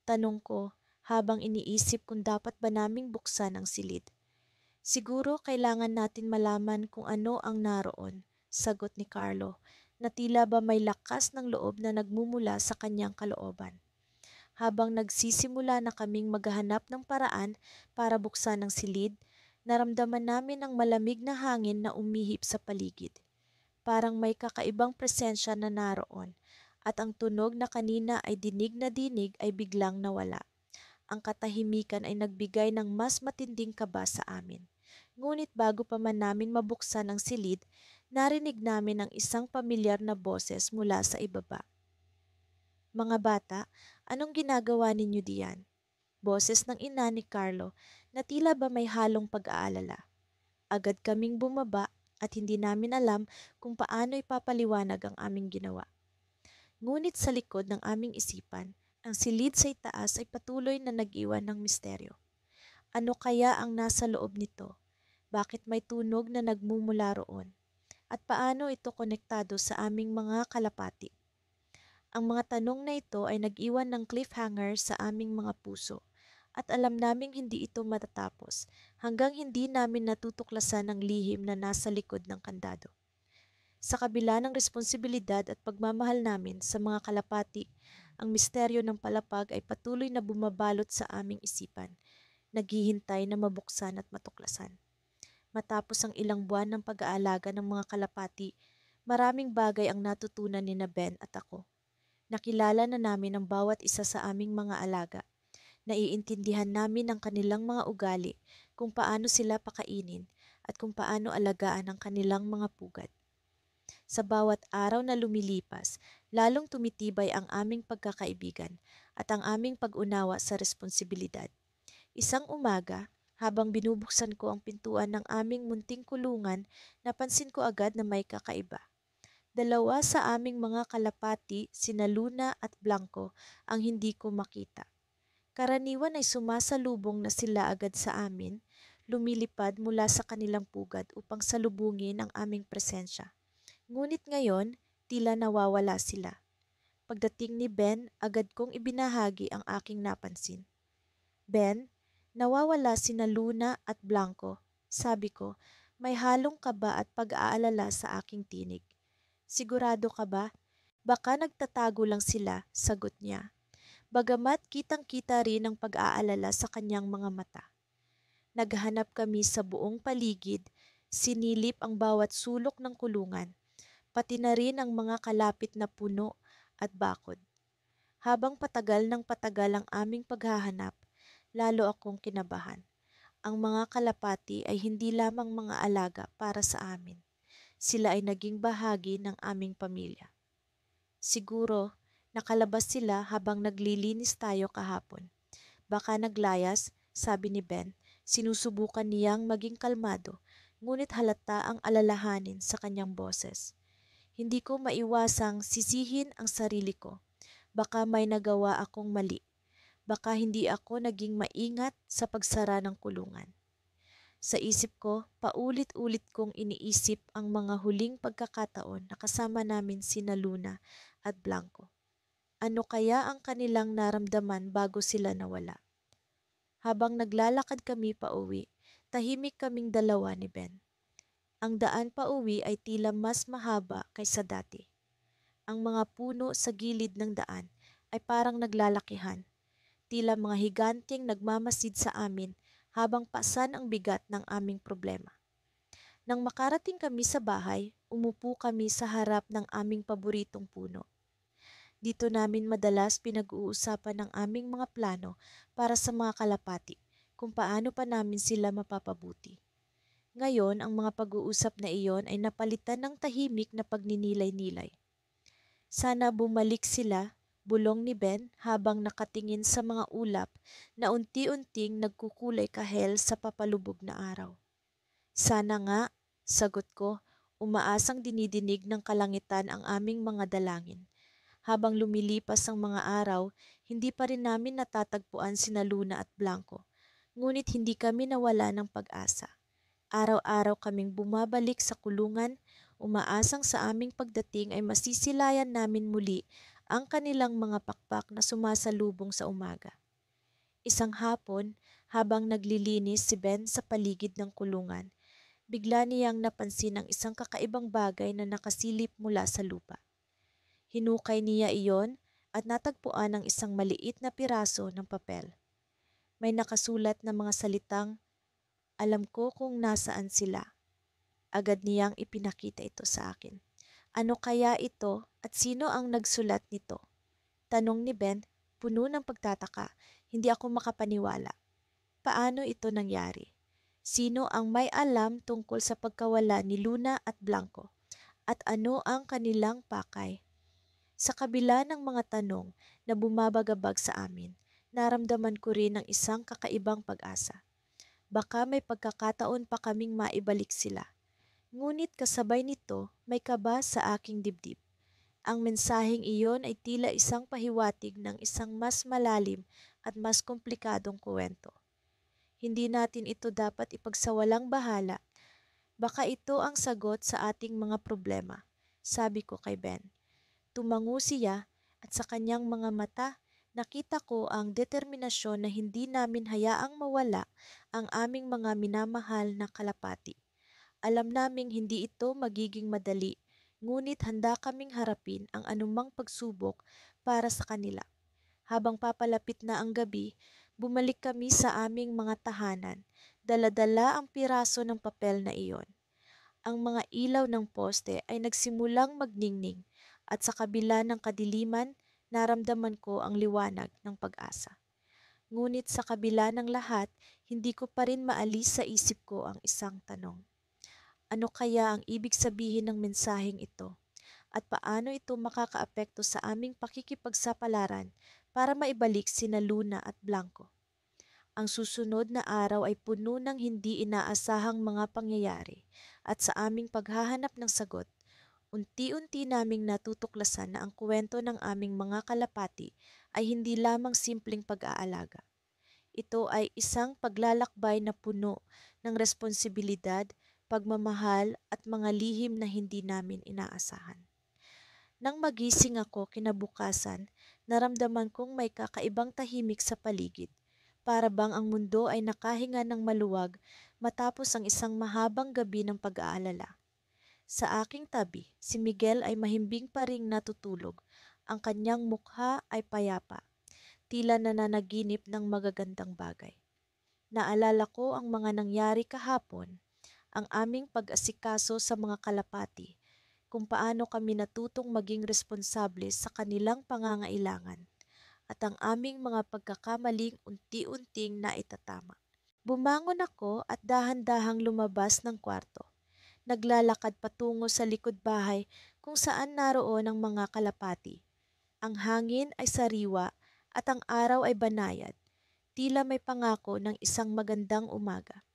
Tanong ko habang iniisip kung dapat ba naming buksan ang silid. Siguro kailangan natin malaman kung ano ang naroon, sagot ni Carlo, na tila ba may lakas ng loob na nagmumula sa kanyang kalooban. Habang nagsisimula na kaming maghahanap ng paraan para buksan ang silid, naramdaman namin ang malamig na hangin na umihip sa paligid. Parang may kakaibang presensya na naroon, at ang tunog na kanina ay dinig na dinig ay biglang nawala. Ang katahimikan ay nagbigay ng mas matinding kaba sa amin. Ngunit bago pa man namin mabuksan ang silid, narinig namin ang isang pamilyar na boses mula sa ibaba. "Mga bata, anong ginagawa ninyo diyan?" Boses ng ina ni Carlo na tila ba may halong pag-aalala. Agad kaming bumaba at hindi namin alam kung paano ipapaliwanag ang aming ginawa. Ngunit sa likod ng aming isipan, ang silid sa itaas ay patuloy na nag-iwan ng misteryo. Ano kaya ang nasa loob nito? Bakit may tunog na nagmumula roon? At paano ito konektado sa aming mga kalapati? Ang mga tanong na ito ay nag-iwan ng cliffhanger sa aming mga puso at alam naming hindi ito matatapos hanggang hindi namin natutuklasan ang lihim na nasa likod ng kandado. Sa kabila ng responsibilidad at pagmamahal namin sa mga kalapati, ang misteryo ng palapag ay patuloy na bumabalot sa aming isipan, naghihintay na mabuksan at matuklasan. Matapos ang ilang buwan ng pag-aalaga ng mga kalapati, maraming bagay ang natutunan ni na Ben at ako. Nakilala na namin ang bawat isa sa aming mga alaga. Naiintindihan namin ang kanilang mga ugali, kung paano sila pakainin, at kung paano alagaan ang kanilang mga pugad. Sa bawat araw na lumilipas, lalong tumitibay ang aming pagkakaibigan at ang aming pag-unawa sa responsibilidad. Isang umaga, habang binubuksan ko ang pintuan ng aming munting kulungan, napansin ko agad na may kakaiba. Dalawa sa aming mga kalapati, sina Luna at Blanco, ang hindi ko makita. Karaniwan ay sumasalubong na sila agad sa amin, lumilipad mula sa kanilang pugad upang salubungin ang aming presensya. Ngunit ngayon, tila nawawala sila. Pagdating ni Ben, agad kong ibinahagi ang aking napansin. "Ben, nawawala sina Luna at Blanco." Sabi ko, may halong kaba at pag-aalala sa aking tinig. "Sigurado ka ba? Baka nagtatago lang sila," sagot niya. Bagamat kitang-kita rin ang pag-aalala sa kanyang mga mata. Naghanap kami sa buong paligid, sinilip ang bawat sulok ng kulungan, pati na rin ang mga kalapit na puno at bakod. Habang patagal ng patagal ang aming paghahanap, lalo akong kinabahan. Ang mga kalapati ay hindi lamang mga alaga para sa amin. Sila ay naging bahagi ng aming pamilya. "Siguro, nakalabas sila habang naglilinis tayo kahapon. Baka naglayas," sabi ni Ben. Sinusubukan niyang maging kalmado, ngunit halata ang alalahanin sa kanyang boses. Hindi ko maiwasang sisihin ang sarili ko. Baka may nagawa akong mali. Baka hindi ako naging maingat sa pagsara ng kulungan. Sa isip ko, paulit-ulit kong iniisip ang mga huling pagkakataon na kasama namin sina Luna at Blanco. Ano kaya ang kanilang naramdaman bago sila nawala? Habang naglalakad kami pauwi, tahimik kaming dalawa ni Ben. Ang daan pauwi ay tila mas mahaba kaysa dati. Ang mga puno sa gilid ng daan ay parang naglalakihan, tila mga higanteng nagmamasid sa amin habang pasan ang bigat ng aming problema. Nang makarating kami sa bahay, umupo kami sa harap ng aming paboritong puno. Dito namin madalas pinag-uusapan ang aming mga plano para sa mga kalapati, kung paano pa namin sila mapapabuti. Ngayon, ang mga pag-uusap na iyon ay napalitan ng tahimik na pagninilay-nilay. "Sana bumalik sila," bulong ni Ben habang nakatingin sa mga ulap na unti-unting nagkukulay kahel sa papalubog na araw. "Sana nga," sagot ko, umaasang dinidinig ng kalangitan ang aming mga dalangin. Habang lumilipas ang mga araw, hindi pa rin namin natatagpuan sina Luna at Blanco. Ngunit hindi kami nawala ng pag-asa. Araw-araw kaming bumabalik sa kulungan, umaasang sa aming pagdating ay masisilayan namin muli ang kanilang mga pakpak na sumasalubong sa umaga. Isang hapon, habang naglilinis si Ben sa paligid ng kulungan, bigla niyang napansin ang isang kakaibang bagay na nakasilip mula sa lupa. Hinukay niya iyon at natagpuan ang isang maliit na piraso ng papel. May nakasulat na mga salitang, "Alam ko kung nasaan sila." Agad niyang ipinakita ito sa akin. "Ano kaya ito at sino ang nagsulat nito?" Tanong ni Ben, puno ng pagtataka. Hindi ako makapaniwala. "Paano ito nangyari?" Sino ang may alam tungkol sa pagkawala ni Luna at Blanco? At ano ang kanilang pakay? Sa kabila ng mga tanong na bumabagabag sa amin, naramdaman ko rin ang isang kakaibang pag-asa. Baka may pagkakataon pa kaming maibalik sila. Ngunit kasabay nito, may kaba sa aking dibdib. Ang mensaheng iyon ay tila isang pahiwatig ng isang mas malalim at mas komplikadong kuwento. Hindi natin ito dapat ipagsawalang bahala. Baka ito ang sagot sa ating mga problema, sabi ko kay Ben. Tumango siya at sa kanyang mga mata, nakita ko ang determinasyon na hindi namin hayaang mawala ang aming mga minamahal na kalapati. Alam naming hindi ito magiging madali, ngunit handa kaming harapin ang anumang pagsubok para sa kanila. Habang papalapit na ang gabi, bumalik kami sa aming mga tahanan, dala-dala ang piraso ng papel na iyon. Ang mga ilaw ng poste ay nagsimulang magningning at sa kabila ng kadiliman, naramdaman ko ang liwanag ng pag-asa. Ngunit sa kabila ng lahat, hindi ko pa rin maalis sa isip ko ang isang tanong. Ano kaya ang ibig sabihin ng mensaheng ito? At paano ito makakaapekto sa aming pakikipagsapalaran para maibalik sina Luna at Blanco? Ang susunod na araw ay puno ng hindi inaasahang mga pangyayari at sa aming paghahanap ng sagot, unti-unti naming natutuklasan na ang kuwento ng aming mga kalapati ay hindi lamang simpleng pag-aalaga. Ito ay isang paglalakbay na puno ng responsibilidad, pagmamahal at mga lihim na hindi namin inaasahan. Nang magising ako kinabukasan, naramdaman kong may kakaibang tahimik sa paligid. Para bang ang mundo ay nakahinga ng maluwag matapos ang isang mahabang gabi ng pag-aalala. Sa aking tabi, si Miguel ay mahimbing pa ring natutulog. Ang kanyang mukha ay payapa, tila nananaginip ng magagandang bagay. Naalala ko ang mga nangyari kahapon, ang aming pag-asikaso sa mga kalapati, kung paano kami natutong maging responsable sa kanilang pangangailangan at ang aming mga pagkakamaling unti-unting naitatama. Bumangon ako at dahan-dahang lumabas ng kwarto. Naglalakad patungo sa likod bahay kung saan naroon ang mga kalapati. Ang hangin ay sariwa at ang araw ay banayad, tila may pangako ng isang magandang umaga.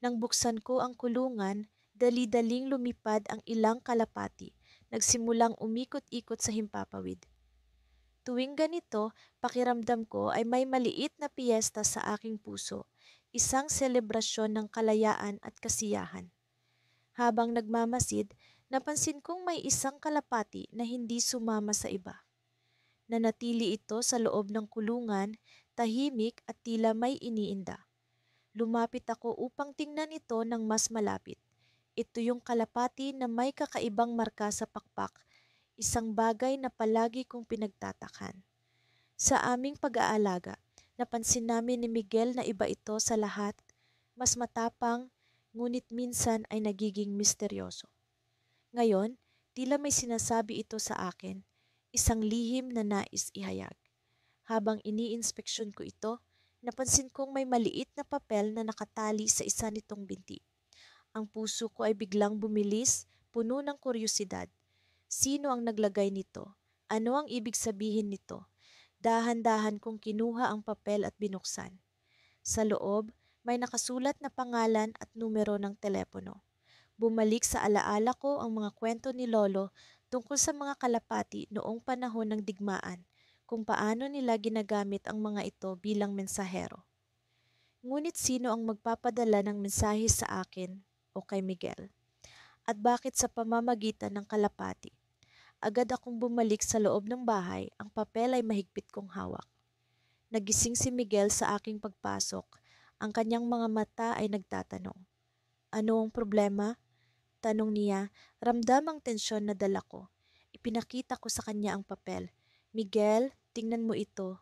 Nang buksan ko ang kulungan, dali-daling lumipad ang ilang kalapati, nagsimulang umikot-ikot sa himpapawid. Tuwing ganito, pakiramdam ko ay may maliit na piyesta sa aking puso, isang selebrasyon ng kalayaan at kasiyahan. Habang nagmamasid, napansin kong may isang kalapati na hindi sumama sa iba. Nanatili ito sa loob ng kulungan, tahimik at tila may iniinda. Lumapit ako upang tingnan ito ng mas malapit. Ito yung kalapati na may kakaibang marka sa pakpak, isang bagay na palagi kong pinagtatakan. Sa aming pag-aalaga, napansin namin ni Miguel na iba ito sa lahat, mas matapang, ngunit minsan ay nagiging misteryoso. Ngayon, tila may sinasabi ito sa akin, isang lihim na nais ihayag. Habang iniinspeksyon ko ito, napansin kong may maliit na papel na nakatali sa isa nitong binti. Ang puso ko ay biglang bumilis, puno ng kuryosidad. Sino ang naglagay nito? Ano ang ibig sabihin nito? Dahan-dahan kong kinuha ang papel at binuksan. Sa loob, may nakasulat na pangalan at numero ng telepono. Bumalik sa alaala ko ang mga kwento ni Lolo tungkol sa mga kalapati noong panahon ng digmaan, kung paano nila ginagamit ang mga ito bilang mensahero. Ngunit sino ang magpapadala ng mensahe sa akin o kay Miguel? At bakit sa pamamagitan ng kalapati? Agad akong bumalik sa loob ng bahay, ang papel ay mahigpit kong hawak. Nagising si Miguel sa aking pagpasok, ang kanyang mga mata ay nagtatanong. Ano ang problema? Tanong niya, ramdam ang tensyon na dala ko. Ipinakita ko sa kanya ang papel. Miguel, tingnan mo ito.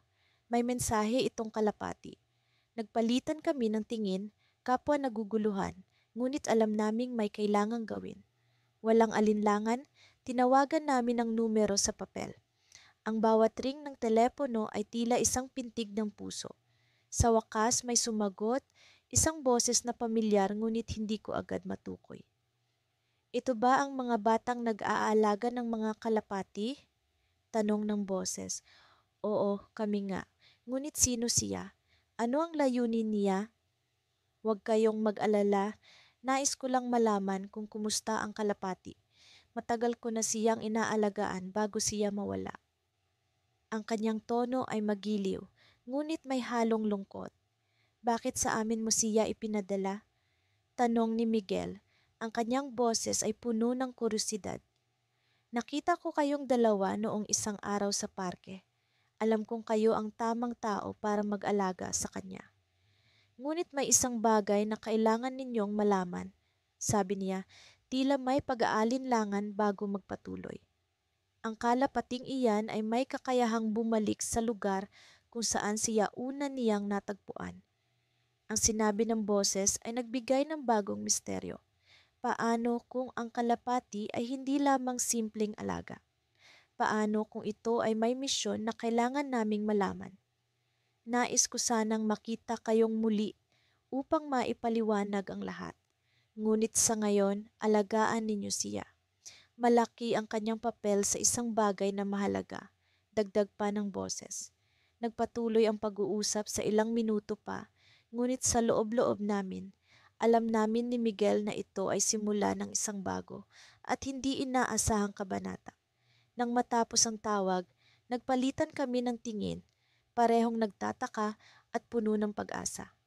May mensahe itong kalapati. Nagpalitan kami ng tingin, kapwa naguguluhan, ngunit alam naming may kailangang gawin. Walang alinlangan, tinawagan namin ang numero sa papel. Ang bawat ring ng telepono ay tila isang pintig ng puso. Sa wakas may sumagot, Isang boses na pamilyar ngunit hindi ko agad matukoy. Ito ba ang mga batang nag-aalaga ng mga kalapati? Tanong ng boses. Oo, kami nga. Ngunit sino siya? Ano ang layunin niya? Huwag kayong mag-alala. Nais ko lang malaman kung kumusta ang kalapati. Matagal ko na siyang inaalagaan bago siya mawala. Ang kanyang tono ay magiliw, ngunit may halong lungkot. Bakit sa amin mo siya ipinadala? Tanong ni Miguel. Ang kanyang boses ay puno ng kuryosidad. Nakita ko kayong dalawa noong isang araw sa parke. Alam kong kayo ang tamang tao para mag-alaga sa kanya. Ngunit may isang bagay na kailangan ninyong malaman. Sabi niya, tila may pag-aalinlangan bago magpatuloy. Ang kalapating iyan ay may kakayahang bumalik sa lugar kung saan siya una niyang natagpuan. Ang sinabi ng boses ay nagbigay ng bagong misteryo. Paano kung ang kalapati ay hindi lamang simpleng alaga? Paano kung ito ay may misyon na kailangan naming malaman? Nais ko sanang makita kayong muli upang maipaliwanag ang lahat. Ngunit sa ngayon, alagaan ninyo siya. Malaki ang kanyang papel sa isang bagay na mahalaga, dagdag pa ng boses. Nagpatuloy ang pag-uusap sa ilang minuto pa, ngunit sa loob-loob namin, alam namin ni Miguel na ito ay simula ng isang bago at hindi inaasahang kabanata. Nang matapos ang tawag, nagpalitan kami ng tingin, parehong nagtataka at puno ng pag-asa.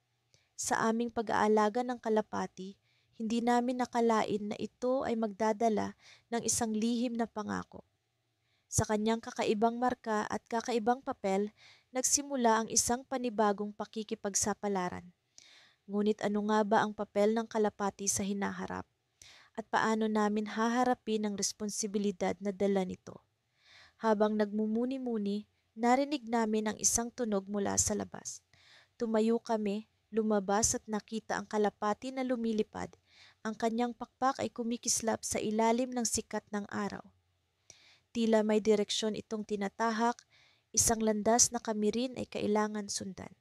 Sa aming pag-aalaga ng kalapati, hindi namin nakalain na ito ay magdadala ng isang lihim na pangako. Sa kanyang kakaibang marka at kakaibang papel, nagsimula ang isang panibagong pakikipagsapalaran. Ngunit ano nga ba ang papel ng kalapati sa hinaharap? At paano namin haharapin ang responsibilidad na dala nito? Habang nagmumuni-muni, narinig namin ang isang tunog mula sa labas. Tumayo kami, lumabas at nakita ang kalapati na lumilipad. Ang kanyang pakpak ay kumikislap sa ilalim ng sikat ng araw. Tila may direksyon itong tinatahak, isang landas na kami rin ay kailangan sundan.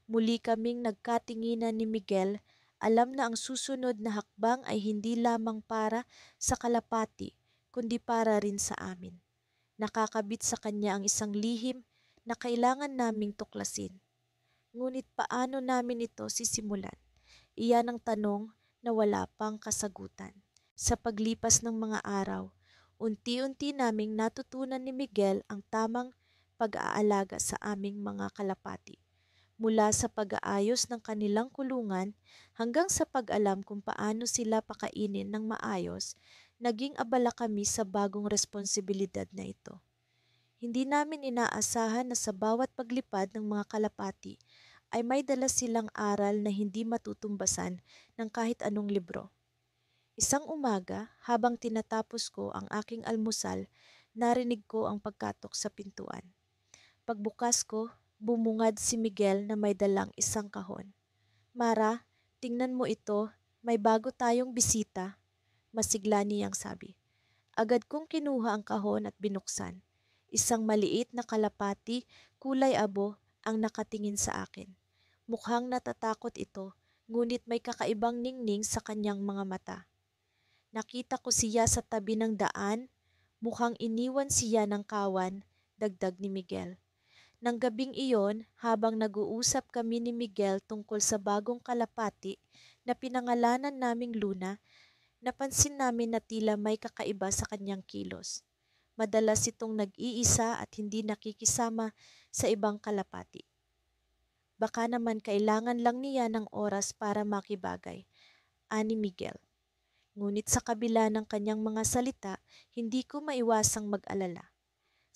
Muli kaming nagkatinginan ni Miguel, alam na ang susunod na hakbang ay hindi lamang para sa kalapati, kundi para rin sa amin. Nakakabit sa kanya ang isang lihim na kailangan naming tuklasin. Ngunit paano namin ito sisimulan? Iyan ang tanong na wala pang kasagutan. Sa paglipas ng mga araw, unti-unti naming natutunan ni Miguel ang tamang pag-aalaga sa aming mga kalapati. Mula sa pag-aayos ng kanilang kulungan hanggang sa pag-alam kung paano sila pakainin ng maayos, naging abala kami sa bagong responsibilidad na ito. Hindi namin inaasahan na sa bawat paglipad ng mga kalapati ay may dala silang aral na hindi matutumbasan ng kahit anong libro. Isang umaga, habang tinatapos ko ang aking almusal, narinig ko ang pagkatok sa pintuan. Pagbukas ko, bumungad si Miguel na may dalang isang kahon. Mara, tingnan mo ito, may bago tayong bisita, masigla niyang sabi. Agad kong kinuha ang kahon at binuksan. Isang maliit na kalapati, kulay abo, ang nakatingin sa akin. Mukhang natatakot ito, ngunit may kakaibang ningning sa kanyang mga mata. Nakita ko siya sa tabi ng daan, mukhang iniwan siya ng kawan, dagdag ni Miguel. Nang gabing iyon, habang nag-uusap kami ni Miguel tungkol sa bagong kalapati na pinangalanan naming Luna, napansin namin na tila may kakaiba sa kanyang kilos. Madalas itong nag-iisa at hindi nakikisama sa ibang kalapati. Baka naman kailangan lang niya ng oras para makibagay, ani Miguel. Ngunit sa kabila ng kanyang mga salita, hindi ko maiwasang mag-alala.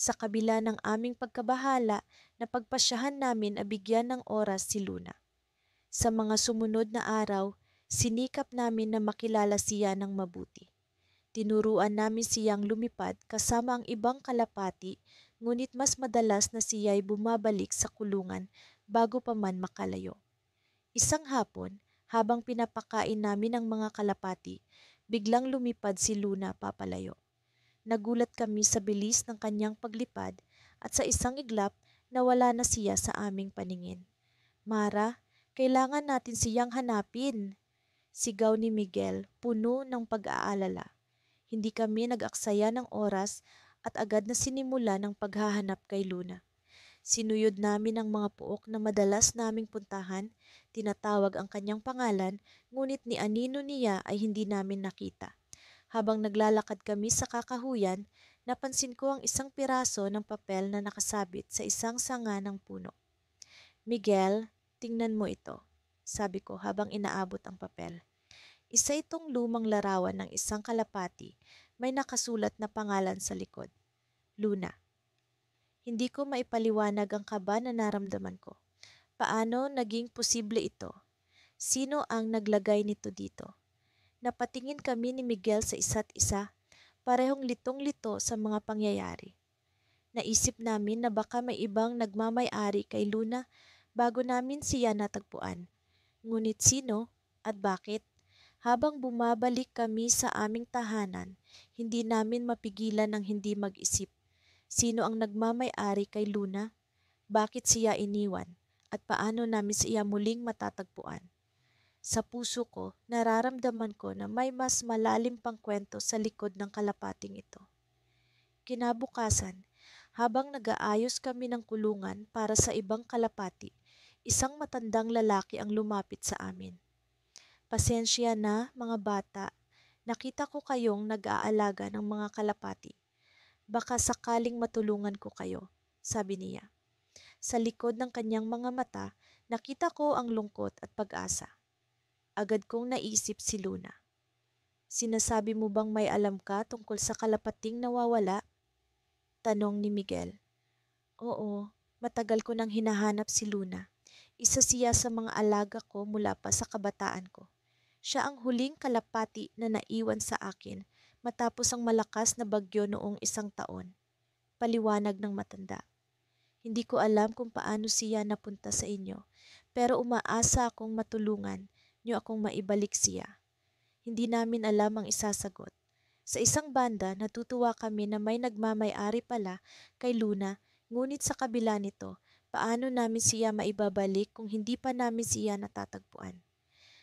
Sa kabila ng aming pagkabahala, napagpasyahan namin na bigyan ng oras si Luna. Sa mga sumunod na araw, sinikap namin na makilala siya ng mabuti. Tinuruan namin siyang lumipad kasama ang ibang kalapati, ngunit mas madalas na siya'y bumabalik sa kulungan bago pa man makalayo. Isang hapon, habang pinapakain namin ang mga kalapati, biglang lumipad si Luna papalayo. Nagulat kami sa bilis ng kanyang paglipad at sa isang iglap nawala na siya sa aming paningin. Mara, Kailangan natin siyang hanapin, sigaw ni Miguel, puno ng pag-aalala. Hindi kami nag-aksaya ng oras at agad na sinimula ng paghahanap kay Luna. Sinuyod namin ang mga puok na madalas naming puntahan, tinatawag ang kanyang pangalan, ngunit ni anino niya ay hindi namin nakita. Habang naglalakad kami sa kakahuyan, napansin ko ang isang piraso ng papel na nakasabit sa isang sanga ng puno. Miguel, tingnan mo ito, sabi ko habang inaabot ang papel. Isa itong lumang larawan ng isang kalapati, may nakasulat na pangalan sa likod. Luna. Hindi ko maipaliwanag ang kaba na naramdaman ko. Paano naging posible ito? Sino ang naglagay nito dito? Napatingin kami ni Miguel sa isa't isa, parehong litong-lito sa mga pangyayari. Naisip namin na baka may ibang nagmamay-ari kay Luna bago namin siya natagpuan. Ngunit sino at bakit? Habang bumabalik kami sa aming tahanan, hindi namin mapigilan ng hindi mag-isip. Sino ang nagmamay-ari kay Luna? Bakit siya iniwan? At paano namin siya muling matatagpuan? Sa puso ko, nararamdaman ko na may mas malalim pang kwento sa likod ng kalapating ito. Kinabukasan, habang nag-aayos kami ng kulungan para sa ibang kalapati, isang matandang lalaki ang lumapit sa amin. Pasensya na, mga bata, nakita ko kayong nag-aalaga ng mga kalapati. Baka sakaling matulungan ko kayo, sabi niya. Sa likod ng kanyang mga mata, nakita ko ang lungkot at pag-asa. Agad kong naisip si Luna. Sinasabi mo bang may alam ka tungkol sa kalapating nawawala? Tanong ni Miguel. Oo, matagal ko nang hinahanap si Luna. Isa siya sa mga alaga ko mula pa sa kabataan ko. Siya ang huling kalapati na naiwan sa akin matapos ang malakas na bagyo noong 1 taon. Paliwanag ng matanda. Hindi ko alam kung paano siya napunta sa inyo, pero umaasa akong matulungan niyo akong maibalik siya. Hindi namin alam ang isasagot. Sa isang banda, natutuwa kami na may nagmamay-ari pala kay Luna, ngunit sa kabila nito, paano namin siya maibabalik kung hindi pa namin siya natatagpuan?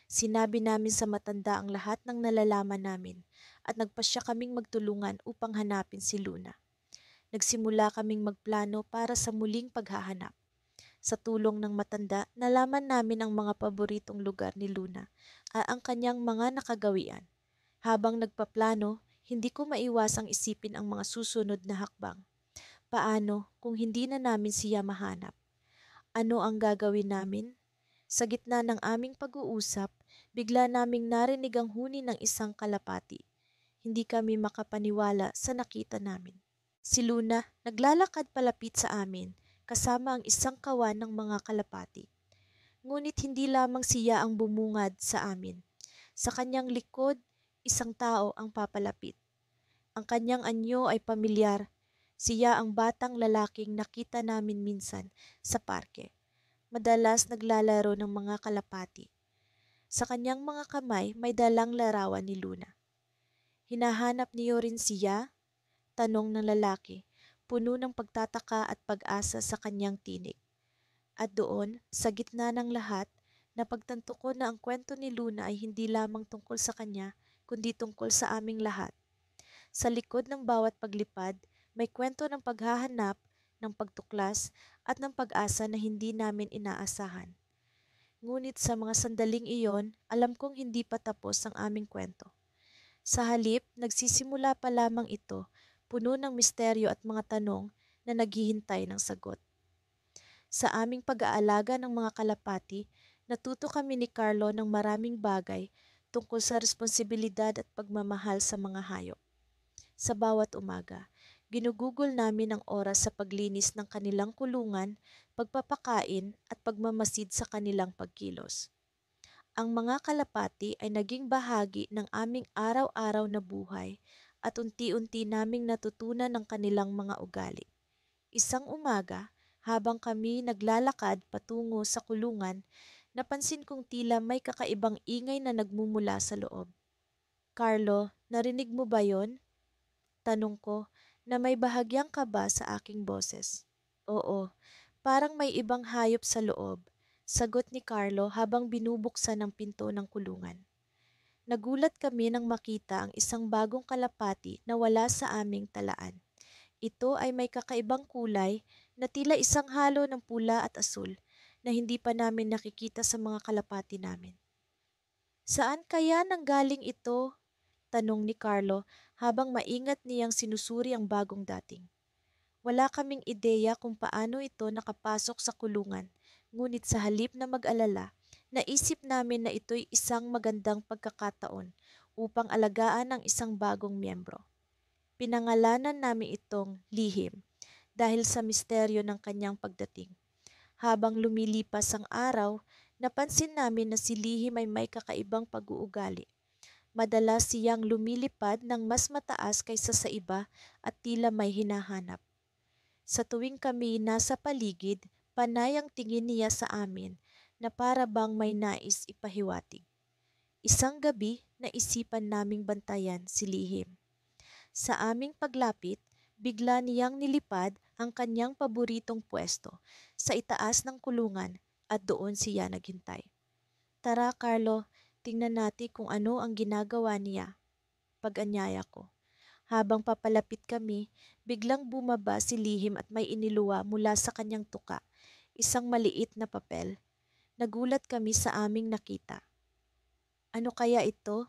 Sinabi namin sa matanda ang lahat ng nalalaman namin at nagpasya kaming magtulungan upang hanapin si Luna. Nagsimula kaming magplano para sa muling paghahanap. Sa tulong ng matanda, nalaman namin ang mga paboritong lugar ni Luna at ang kanyang mga nakagawian. Habang nagpaplano, hindi ko maiwasang isipin ang mga susunod na hakbang. Paano kung hindi na namin siya mahanap? Ano ang gagawin namin? Sa gitna ng aming pag-uusap, bigla naming narinig ang huni ng isang kalapati. Hindi kami makapaniwala sa nakita namin. Si Luna naglalakad palapit sa amin kasama ang isang kawan ng mga kalapati. Ngunit hindi lamang siya ang bumungad sa amin. Sa kanyang likod, isang tao ang papalapit. Ang kanyang anyo ay pamilyar. Siya ang batang lalaking nakita namin minsan sa parke. Madalas naglalaro ng mga kalapati. Sa kanyang mga kamay may dalang larawan ni Luna. Hinahanap niyo rin siya? Tanong ng lalaki, puno ng pagtataka at pag-asa sa kanyang tinig. At doon, sa gitna ng lahat, napagtanto ko na ang kwento ni Luna ay hindi lamang tungkol sa kanya, kundi tungkol sa aming lahat. Sa likod ng bawat paglipad, may kwento ng paghahanap, ng pagtuklas, at ng pag-asa na hindi namin inaasahan. Ngunit sa mga sandaling iyon, alam kong hindi pa tapos ang aming kwento. Sa halip, nagsisimula pa lamang ito, puno ng misteryo at mga tanong na naghihintay ng sagot. Sa aming pag-aalaga ng mga kalapati, natuto kami ni Carlo ng maraming bagay tungkol sa responsibilidad at pagmamahal sa mga hayop. Sa bawat umaga, ginugugol namin ang oras sa paglinis ng kanilang kulungan, pagpapakain at pagmamasid sa kanilang pagkilos. Ang mga kalapati ay naging bahagi ng aming araw-araw na buhay at unti-unti naming natutunan ang kanilang mga ugali. Isang umaga, habang kami naglalakad patungo sa kulungan, napansin kong tila may kakaibang ingay na nagmumula sa loob. Carlo, narinig mo ba yon? Tanong ko na may bahagyang kaba sa aking boses. Oo, parang may ibang hayop sa loob, Sagot ni Carlo habang binubuksan ang pinto ng kulungan. Nagulat kami nang makita ang isang bagong kalapati na wala sa aming talaan. Ito ay may kakaibang kulay na tila isang halo ng pula at asul na hindi pa namin nakikita sa mga kalapati namin. Saan kaya nanggaling ito? Tanong ni Carlo habang maingat niyang sinusuri ang bagong dating. Wala kaming ideya kung paano ito nakapasok sa kulungan, ngunit sa halip na mag-alala, naisip namin na ito'y isang magandang pagkakataon upang alagaan ang isang bagong miyembro. Pinangalanan namin itong Lihim dahil sa misteryo ng kanyang pagdating. Habang lumilipas ang araw, napansin namin na si Lihim ay may kakaibang pag-uugali. Madalas siyang lumilipad ng mas mataas kaysa sa iba at tila may hinahanap. Sa tuwing kami nasa paligid, panay ang tingin niya sa amin na para bang may nais ipahiwatig. Isang gabi, naisipan naming bantayan si Lihim. Sa aming paglapit, bigla niyang nilipad ang kanyang paboritong pwesto sa itaas ng kulungan at doon siya naghintay. Tara Carlo, tingnan natin kung ano ang ginagawa niya. Pag-anyaya ko. Habang papalapit kami, biglang bumaba si Lihim at may iniluwa mula sa kanyang tuka, isang maliit na papel. Nagulat kami sa aming nakita. Ano kaya ito?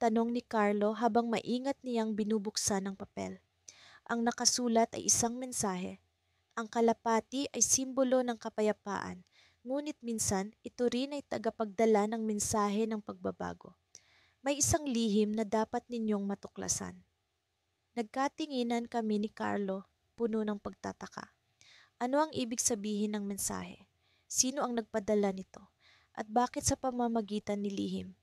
Tanong ni Carlo habang maingat niyang binubuksan ang papel. Ang nakasulat ay isang mensahe. Ang kalapati ay simbolo ng kapayapaan, ngunit minsan ito rin ay tagapagdala ng mensahe ng pagbabago. May isang lihim na dapat ninyong matuklasan. Nagkatinginan kami ni Carlo, puno ng pagtataka. Ano ang ibig sabihin ng mensahe? Sino ang nagpadala nito? At bakit sa pamamagitan ni lihim?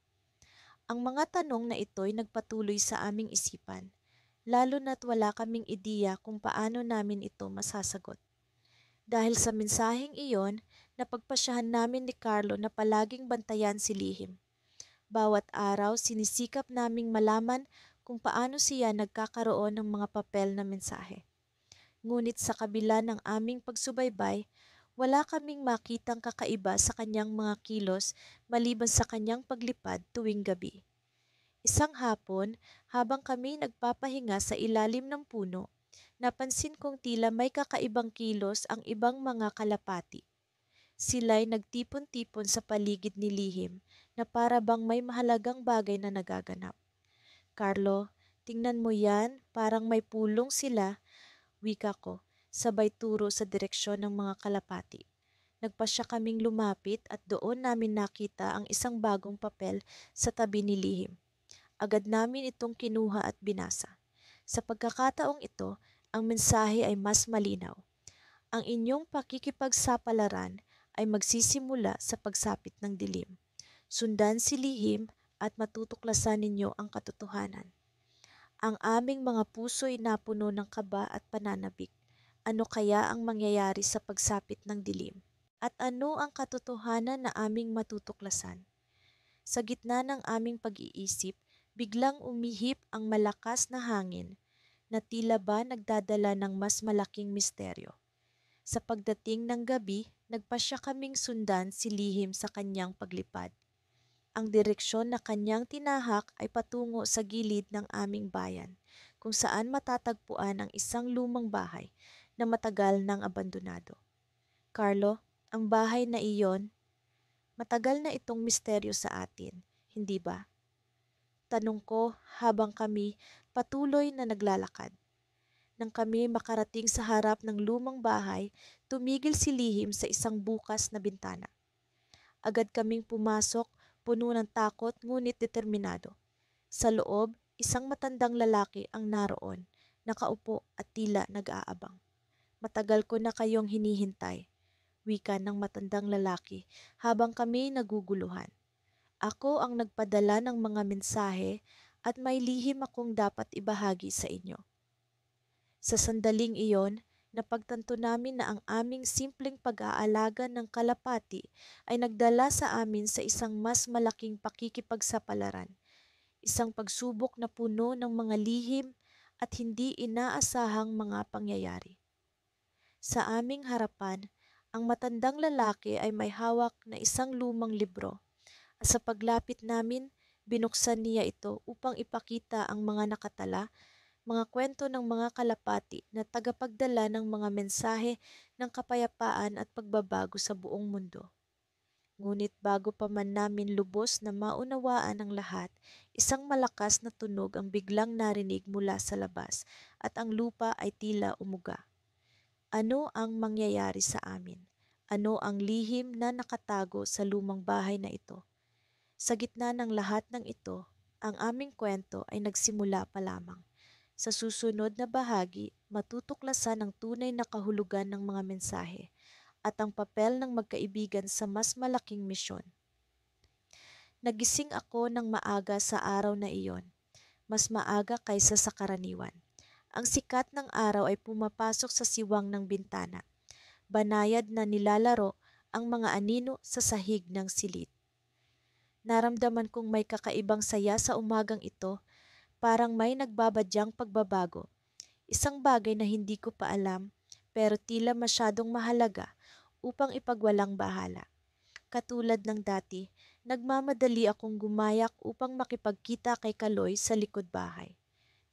Ang mga tanong na ito'y nagpatuloy sa aming isipan, lalo na't wala kaming ideya kung paano namin ito masasagot. Dahil sa mensaheng iyon, napagpasyahan namin ni Carlo na palaging bantayan si lihim. Bawat araw sinisikap naming malaman kung paano siya nagkakaroon ng mga papel na mensahe. Ngunit sa kabila ng aming pagsubaybay, wala kaming makitang kakaiba sa kanyang mga kilos maliban sa kanyang paglipad tuwing gabi. Isang hapon, habang kami nagpapahinga sa ilalim ng puno, napansin kong tila may kakaibang kilos ang ibang mga kalapati. Sila'y nagtipon-tipon sa paligid ni Lihim na para bang may mahalagang bagay na nagaganap. Carlo, tingnan mo yan, parang may pulong sila, wika ko, sabay turo sa direksyon ng mga kalapati. Nagpasya kaming lumapit at doon namin nakita ang isang bagong papel sa tabi ni Lihim. Agad namin itong kinuha at binasa. Sa pagkakataong ito, ang mensahe ay mas malinaw. Ang inyong pakikipagsapalaran ay magsisimula sa pagsapit ng dilim. Sundan si lihim at matutuklasan ninyo ang katotohanan. Ang aming mga puso'y napuno ng kaba at pananabik. Ano kaya ang mangyayari sa pagsapit ng dilim? At ano ang katotohanan na aming matutuklasan? Sa gitna ng aming pag-iisip, biglang umihip ang malakas na hangin na tila ba nagdadala ng mas malaking misteryo. Sa pagdating ng gabi, nagpasya kaming sundan si lihim sa kanyang paglipad. Ang direksyon na kanyang tinahak ay patungo sa gilid ng aming bayan, kung saan matatagpuan ang isang lumang bahay na matagal nang abandonado. Carlo, ang bahay na iyon, matagal na itong misteryo sa atin, hindi ba? Tanong ko habang kami patuloy na naglalakad. Nang kami makarating sa harap ng lumang bahay, tumigil si lihim sa isang bukas na bintana. Agad kaming pumasok, puno ng takot ngunit determinado. Sa loob, isang matandang lalaki ang naroon, nakaupo at tila nag-aabang. Matagal ko na kayong hinihintay, wika ng matandang lalaki habang kami naguguluhan. Ako ang nagpadala ng mga mensahe at may lihim akong dapat ibahagi sa inyo. Sa sandaling iyon, napagtanto namin na ang aming simpleng pag-aalaga ng kalapati ay nagdala sa amin sa isang mas malaking pakikipagsapalaran, isang pagsubok na puno ng mga lihim at hindi inaasahang mga pangyayari. Sa aming harapan, Ang matandang lalaki ay may hawak na isang lumang libro at sa paglapit namin, binuksan niya ito upang ipakita ang mga nakatala, mga kwento ng mga kalapati na tagapagdala ng mga mensahe ng kapayapaan at pagbabago sa buong mundo. Ngunit bago pa man namin lubos na maunawaan ang lahat, isang malakas na tunog ang biglang narinig mula sa labas at ang lupa ay tila umuga. Ano ang mangyayari sa amin? Ano ang lihim na nakatago sa lumang bahay na ito? Sa gitna ng lahat ng ito, ang aming kwento ay nagsimula pa lamang. Sa susunod na bahagi, matutuklasan ang tunay na kahulugan ng mga mensahe at ang papel ng magkaibigan sa mas malaking misyon. Nagising ako ng maaga sa araw na iyon, mas maaga kaysa sa karaniwan. Ang sikat ng araw ay pumapasok sa siwang ng bintana. Banayad na nilalaro ang mga anino sa sahig ng silid. Naramdaman kong may kakaibang saya sa umagang ito, parang may nagbabadyang pagbabago. Isang bagay na hindi ko pa alam, pero tila masyadong mahalaga upang ipagwalang bahala. Katulad ng dati, nagmamadali akong gumayak upang makipagkita kay Kaloy sa likod bahay.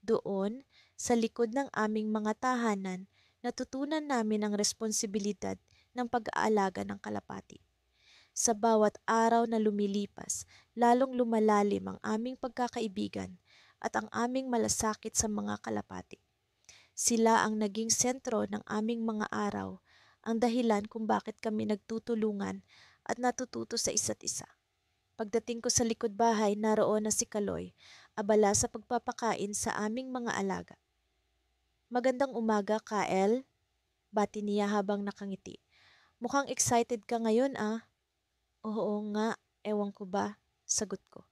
Doon, sa likod ng aming mga tahanan, natutunan namin ang responsibilidad ng pag-aalaga ng kalapati. Sa bawat araw na lumilipas, lalong lumalalim ang aming pagkakaibigan at ang aming malasakit sa mga kalapati. Sila ang naging sentro ng aming mga araw, ang dahilan kung bakit kami nagtutulungan at natututo sa isa't isa. Pagdating ko sa likod bahay, naroon na si Kaloy, abala sa pagpapakain sa aming mga alaga. Magandang umaga, Kael, bati niya habang nakangiti. Mukhang excited ka ngayon ah. Oo nga, ewan ko ba, sagot ko.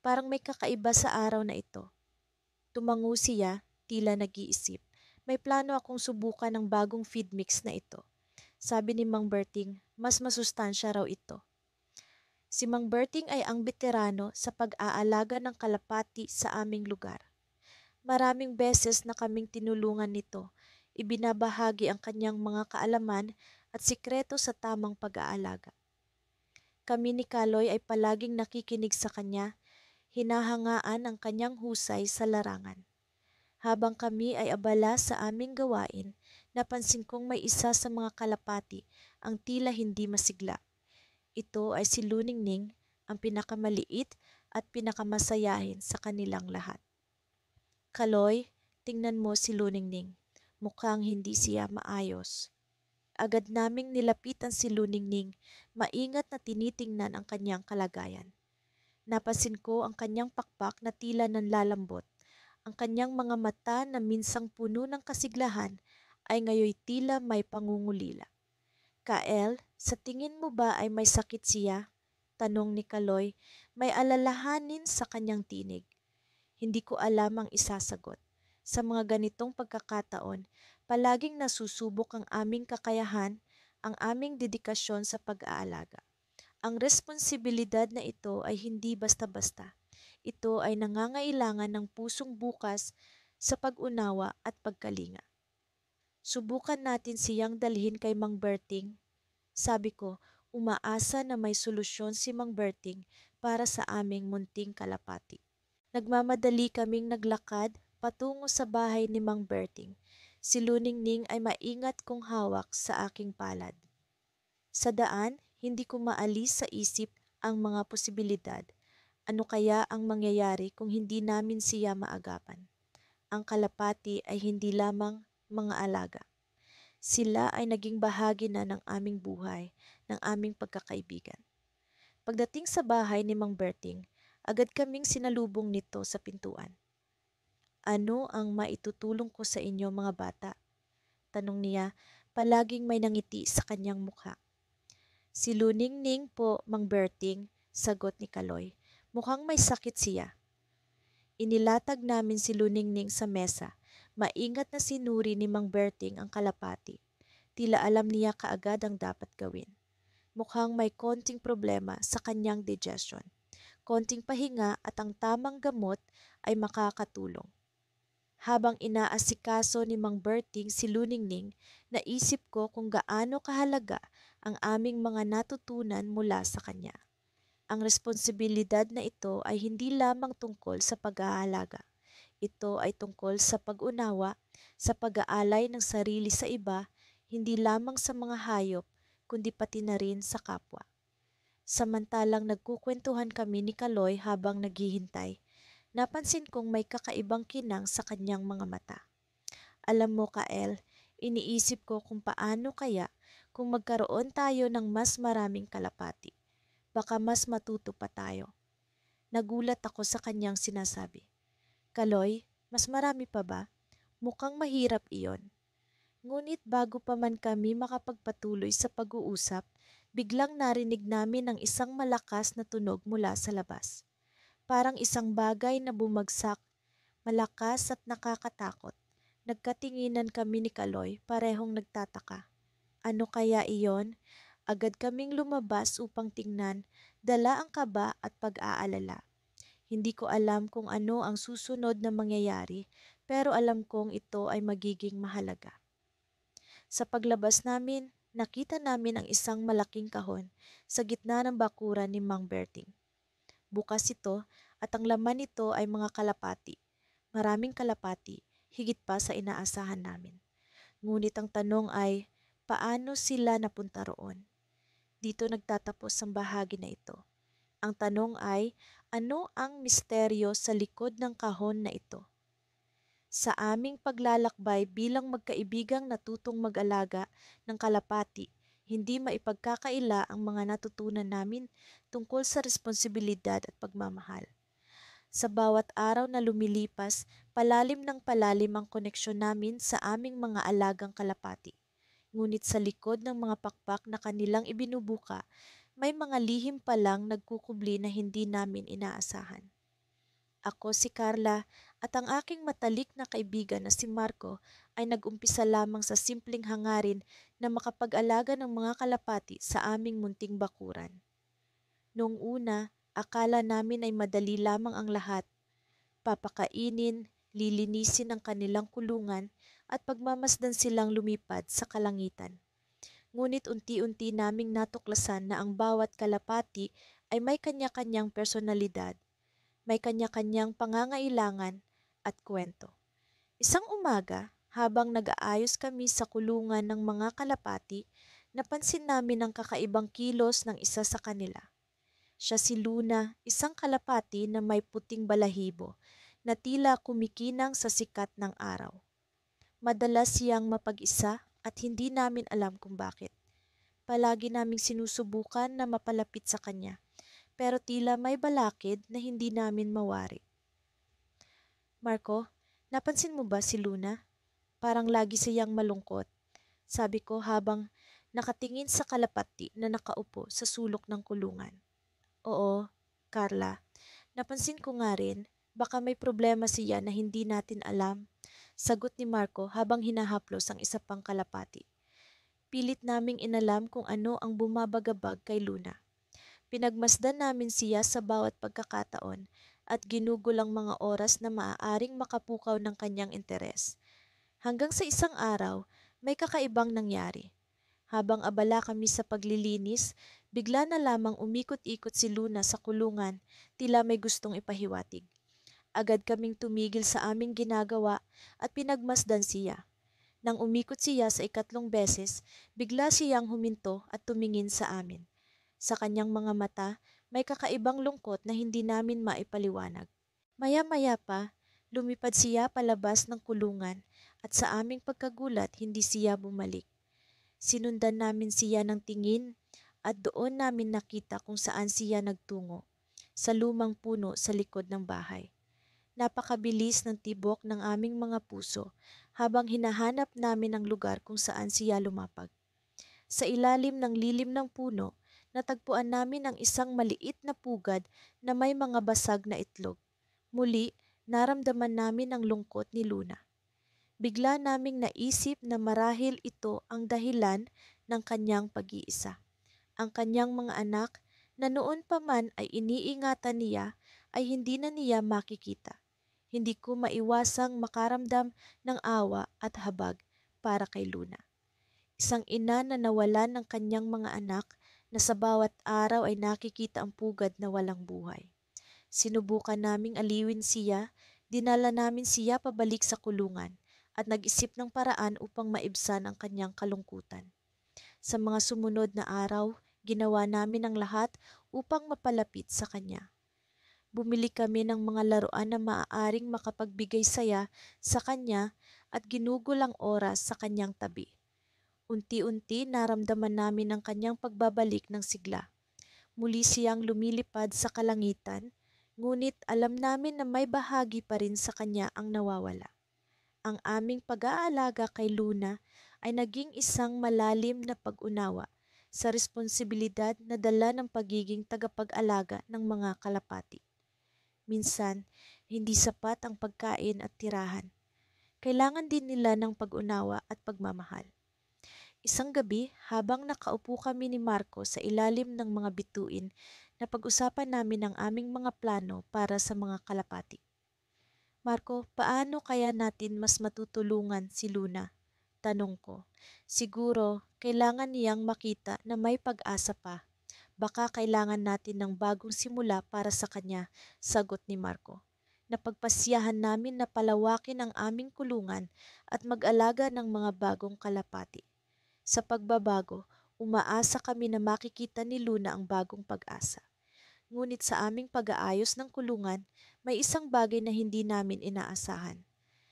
Parang may kakaiba sa araw na ito. Tumango siya, tila nag-iisip. May plano akong subukan ng bagong feed mix na ito. Sabi ni Mang Berting, mas masustansya raw ito. Si Mang Berting ay ang veterano sa pag-aalaga ng kalapati sa aming lugar. Maraming beses na kaming tinulungan nito. Ibinabahagi ang kanyang mga kaalaman at sikreto sa tamang pag-aalaga. Kami ni Kaloy ay palaging nakikinig sa kanya, hinahangaan ang kanyang husay sa larangan. Habang kami ay abala sa aming gawain, napansin kong may isa sa mga kalapati ang tila hindi masigla. Ito ay si Luningning, ang pinakamaliit at pinakamasayahin sa kanilang lahat. Kaloy, tingnan mo si Luningning. Mukhang hindi siya maayos. Agad naming nilapitan si Luningning, maingat na tinitingnan ang kanyang kalagayan. Napansin ko ang kanyang pakpak na tila nanlalambot. Ang kanyang mga mata na minsang puno ng kasiglahan ay ngayoy tila may pangungulila. Kael, sa tingin mo ba ay may sakit siya? Tanong ni Kaloy, may alalahanin sa kanyang tinig. Hindi ko alam ang isasagot. Sa mga ganitong pagkakataon, palaging nasusubok ang aming kakayahan, ang aming dedikasyon sa pag-aalaga. Ang responsibilidad na ito ay hindi basta-basta. Ito ay nangangailangan ng pusong bukas sa pag-unawa at pagkalinga. Subukan natin siyang dalhin kay Mang Berting. Sabi ko, umaasa na may solusyon si Mang Berting para sa aming munting kalapati. Nagmamadali kaming naglakad patungo sa bahay ni Mang Berting. Si Luningning ay maingat kong hawak sa aking palad. Sa daan, hindi ko maalis sa isip ang mga posibilidad. Ano kaya ang mangyayari kung hindi namin siya maagapan? Ang kalapati ay hindi lamang mga alaga. Sila ay naging bahagi na ng aming buhay, ng aming pagkakaibigan. Pagdating sa bahay ni Mang Berting, agad kaming sinalubong nito sa pintuan. Ano ang maitutulong ko sa inyo mga bata? Tanong niya, palaging may nangiti sa kanyang mukha. Si Luningning po, Mang Berting, sagot ni Kaloy. Mukhang may sakit siya. Inilatag namin si Luningning sa mesa. Maingat na sinuri ni Mang Berting ang kalapati. Tila alam niya kaagad ang dapat gawin. Mukhang may konting problema sa kanyang digestion. Konting pahinga at ang tamang gamot ay makakatulong. Habang inaasikaso ni Mang Berting si Luningning, naisip ko kung gaano kahalaga ang aming mga natutunan mula sa kanya. Ang responsibilidad na ito ay hindi lamang tungkol sa pag-aalaga. Ito ay tungkol sa pag-unawa, sa pag-aalay ng sarili sa iba, hindi lamang sa mga hayop, kundi pati na rin sa kapwa. Samantalang nagkukwentuhan kami ni Kaloy habang naghihintay, napansin kong may kakaibang kinang sa kanyang mga mata. Alam mo, Kael, iniisip ko kung paano kaya kung magkaroon tayo ng mas maraming kalapati. Baka mas matuto pa tayo. Nagulat ako sa kanyang sinasabi. Kaloy, mas marami pa ba? Mukhang mahirap iyon. Ngunit bago pa man kami makapagpatuloy sa pag-uusap, biglang narinig namin ang isang malakas na tunog mula sa labas. Parang isang bagay na bumagsak, malakas at nakakatakot. Nagkatinginan kami ni Kaloy, parehong nagtataka. Ano kaya iyon? Agad kaming lumabas upang tingnan, dala ang kaba at pag-aalala. Hindi ko alam kung ano ang susunod na mangyayari, pero alam kong ito ay magiging mahalaga. Sa paglabas namin, nakita namin ang isang malaking kahon sa gitna ng bakuran ni Mang Berting. Bukas ito at ang laman nito ay mga kalapati. Maraming kalapati, higit pa sa inaasahan namin. Ngunit ang tanong ay, paano sila napunta roon? Dito nagtatapos ang bahagi na ito. Ang tanong ay, ano ang misteryo sa likod ng kahon na ito? Sa aming paglalakbay bilang magkaibigang natutong mag-alaga ng kalapati, hindi maipagkakaila ang mga natutunan namin tungkol sa responsibilidad at pagmamahal. Sa bawat araw na lumilipas, palalim ng palalim ang koneksyon namin sa aming mga alagang kalapati. Ngunit sa likod ng mga pakpak na kanilang ibinubuka, may mga lihim palang nagkukubli na hindi namin inaasahan. Ako si Carla at ang aking matalik na kaibigan na si Marco ay nag-umpisa lamang sa simpleng hangarin na makapag-alaga ng mga kalapati sa aming munting bakuran. Noong una, akala namin ay madali lamang ang lahat. Papakainin, lilinisin ang kanilang kulungan at pagmamasdan silang lumipad sa kalangitan. Ngunit unti-unti naming natuklasan na ang bawat kalapati ay may kanya-kanyang personalidad, may kanya-kanyang pangangailangan at kwento. Isang umaga, habang nag-aayos kami sa kulungan ng mga kalapati, napansin namin ang kakaibang kilos ng isa sa kanila. Siya si Luna, isang kalapati na may puting balahibo na tila kumikinang sa sikat ng araw. Madalas siyang mapag-isa at hindi namin alam kung bakit. Palagi naming sinusubukan na mapalapit sa kanya, pero tila may balakid na hindi namin mawari. Marco, napansin mo ba si Luna? Parang lagi siyang malungkot, sabi ko habang nakatingin sa kalapati na nakaupo sa sulok ng kulungan. Oo, Carla, napansin ko nga rin, baka may problema siya na hindi natin alam, sagot ni Marco habang hinahaplos ang isa pang kalapati. Pilit naming inalam kung ano ang bumabagabag kay Luna. Pinagmasdan namin siya sa bawat pagkakataon at ginugol ang mga oras na maaaring makapukaw ng kanyang interes. Hanggang sa isang araw, may kakaibang nangyari. Habang abala kami sa paglilinis, bigla na lamang umikot-ikot si Luna sa kulungan, tila may gustong ipahiwatig. Agad kaming tumigil sa aming ginagawa at pinagmasdan siya. Nang umikot siya sa ikatlong beses, bigla siyang huminto at tumingin sa amin. Sa kanyang mga mata, may kakaibang lungkot na hindi namin maipaliwanag. Maya-maya pa, lumipad siya palabas ng kulungan at sa aming pagkagulat hindi siya bumalik. Sinundan namin siya ng tingin at doon namin nakita kung saan siya nagtungo, sa lumang puno sa likod ng bahay. Napakabilis ng tibok ng aming mga puso habang hinahanap namin ang lugar kung saan siya lumapag. Sa ilalim ng lilim ng puno, natagpuan namin ang isang maliit na pugad na may mga basag na itlog. Muli, naramdaman namin ang lungkot ni Luna. Bigla naming naisip na marahil ito ang dahilan ng kanyang pag-iisa. Ang kanyang mga anak na noon pa man ay iniingatan niya ay hindi na niya makikita. hindi ko maiwasang makaramdam ng awa at habag para kay Luna. Isang ina na nawalan ng kanyang mga anak na sa bawat araw ay nakikita ang pugad na walang buhay. Sinubukan naming aliwin siya, dinala namin siya pabalik sa kulungan at nag-isip ng paraan upang maibsan ang kanyang kalungkutan. Sa mga sumunod na araw, ginawa namin ang lahat upang mapalapit sa kanya. Bumili kami ng mga laruan na maaaring makapagbigay saya sa kanya at ginugol ang oras sa kanyang tabi. Unti-unti naramdaman namin ang kanyang pagbabalik ng sigla. Muli siyang lumilipad sa kalangitan, ngunit alam namin na may bahagi pa rin sa kanya ang nawawala. Ang aming pag-aalaga kay Luna ay naging isang malalim na pag-unawa sa responsibilidad na dala ng pagiging tagapag-alaga ng mga kalapati. Minsan, hindi sapat ang pagkain at tirahan. Kailangan din nila ng pag-unawa at pagmamahal. Isang gabi, habang nakaupo kami ni Marco sa ilalim ng mga bituin, napag-usapan namin ang aming mga plano para sa mga kalapati. Marco, paano kaya natin mas matutulungan si Luna? Tanong ko. Siguro, kailangan niyang makita na may pag-asa pa. Baka kailangan natin ng bagong simula para sa kanya, sagot ni Marco. Napagpasyahan namin na palawakin ang aming kulungan at mag-alaga ng mga bagong kalapati. Sa pagbabago, umaasa kami na makikita ni Luna ang bagong pag-asa. Ngunit sa aming pag-aayos ng kulungan, may isang bagay na hindi namin inaasahan.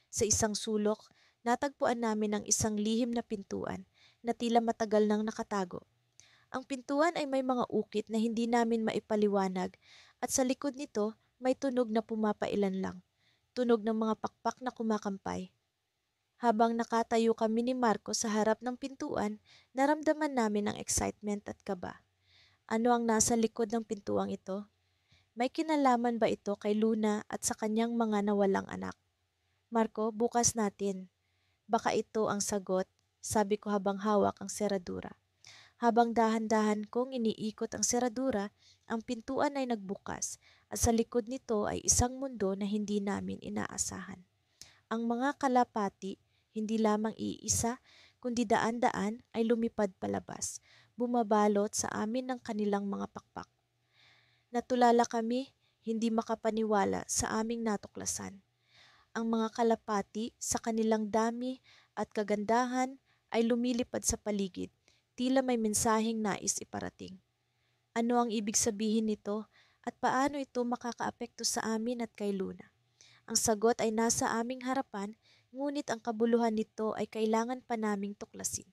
Sa isang sulok, natagpuan namin ang isang lihim na pintuan na tila matagal nang nakatago. Ang pintuan ay may mga ukit na hindi namin maipaliwanag at sa likod nito may tunog na pumapailan lang. Tunog ng mga pakpak na kumakampay. Habang nakatayo kami ni Marco sa harap ng pintuan, naramdaman namin ang excitement at kaba. Ano ang nasa likod ng pintuang ito? May kinalaman ba ito kay Luna at sa kanyang mga nawalang anak? Marco, bukas natin. Baka ito ang sagot, sabi ko habang hawak ang seradura. Habang dahan-dahan kong iniikot ang seradura, ang pintuan ay nagbukas at sa likod nito ay isang mundo na hindi namin inaasahan. Ang mga kalapati, hindi lamang iisa, kundi daan-daan ay lumipad palabas, bumabalot sa amin ng kanilang mga pakpak. Natulala kami, hindi makapaniwala sa aming natuklasan. Ang mga kalapati sa kanilang dami at kagandahan ay lumilipad sa paligid, tila may mensaheng nais iparating. Ano ang ibig sabihin nito at paano ito makakaapekto sa amin at kay Luna? Ang sagot ay nasa aming harapan, ngunit ang kabuluhan nito ay kailangan pa naming tuklasin.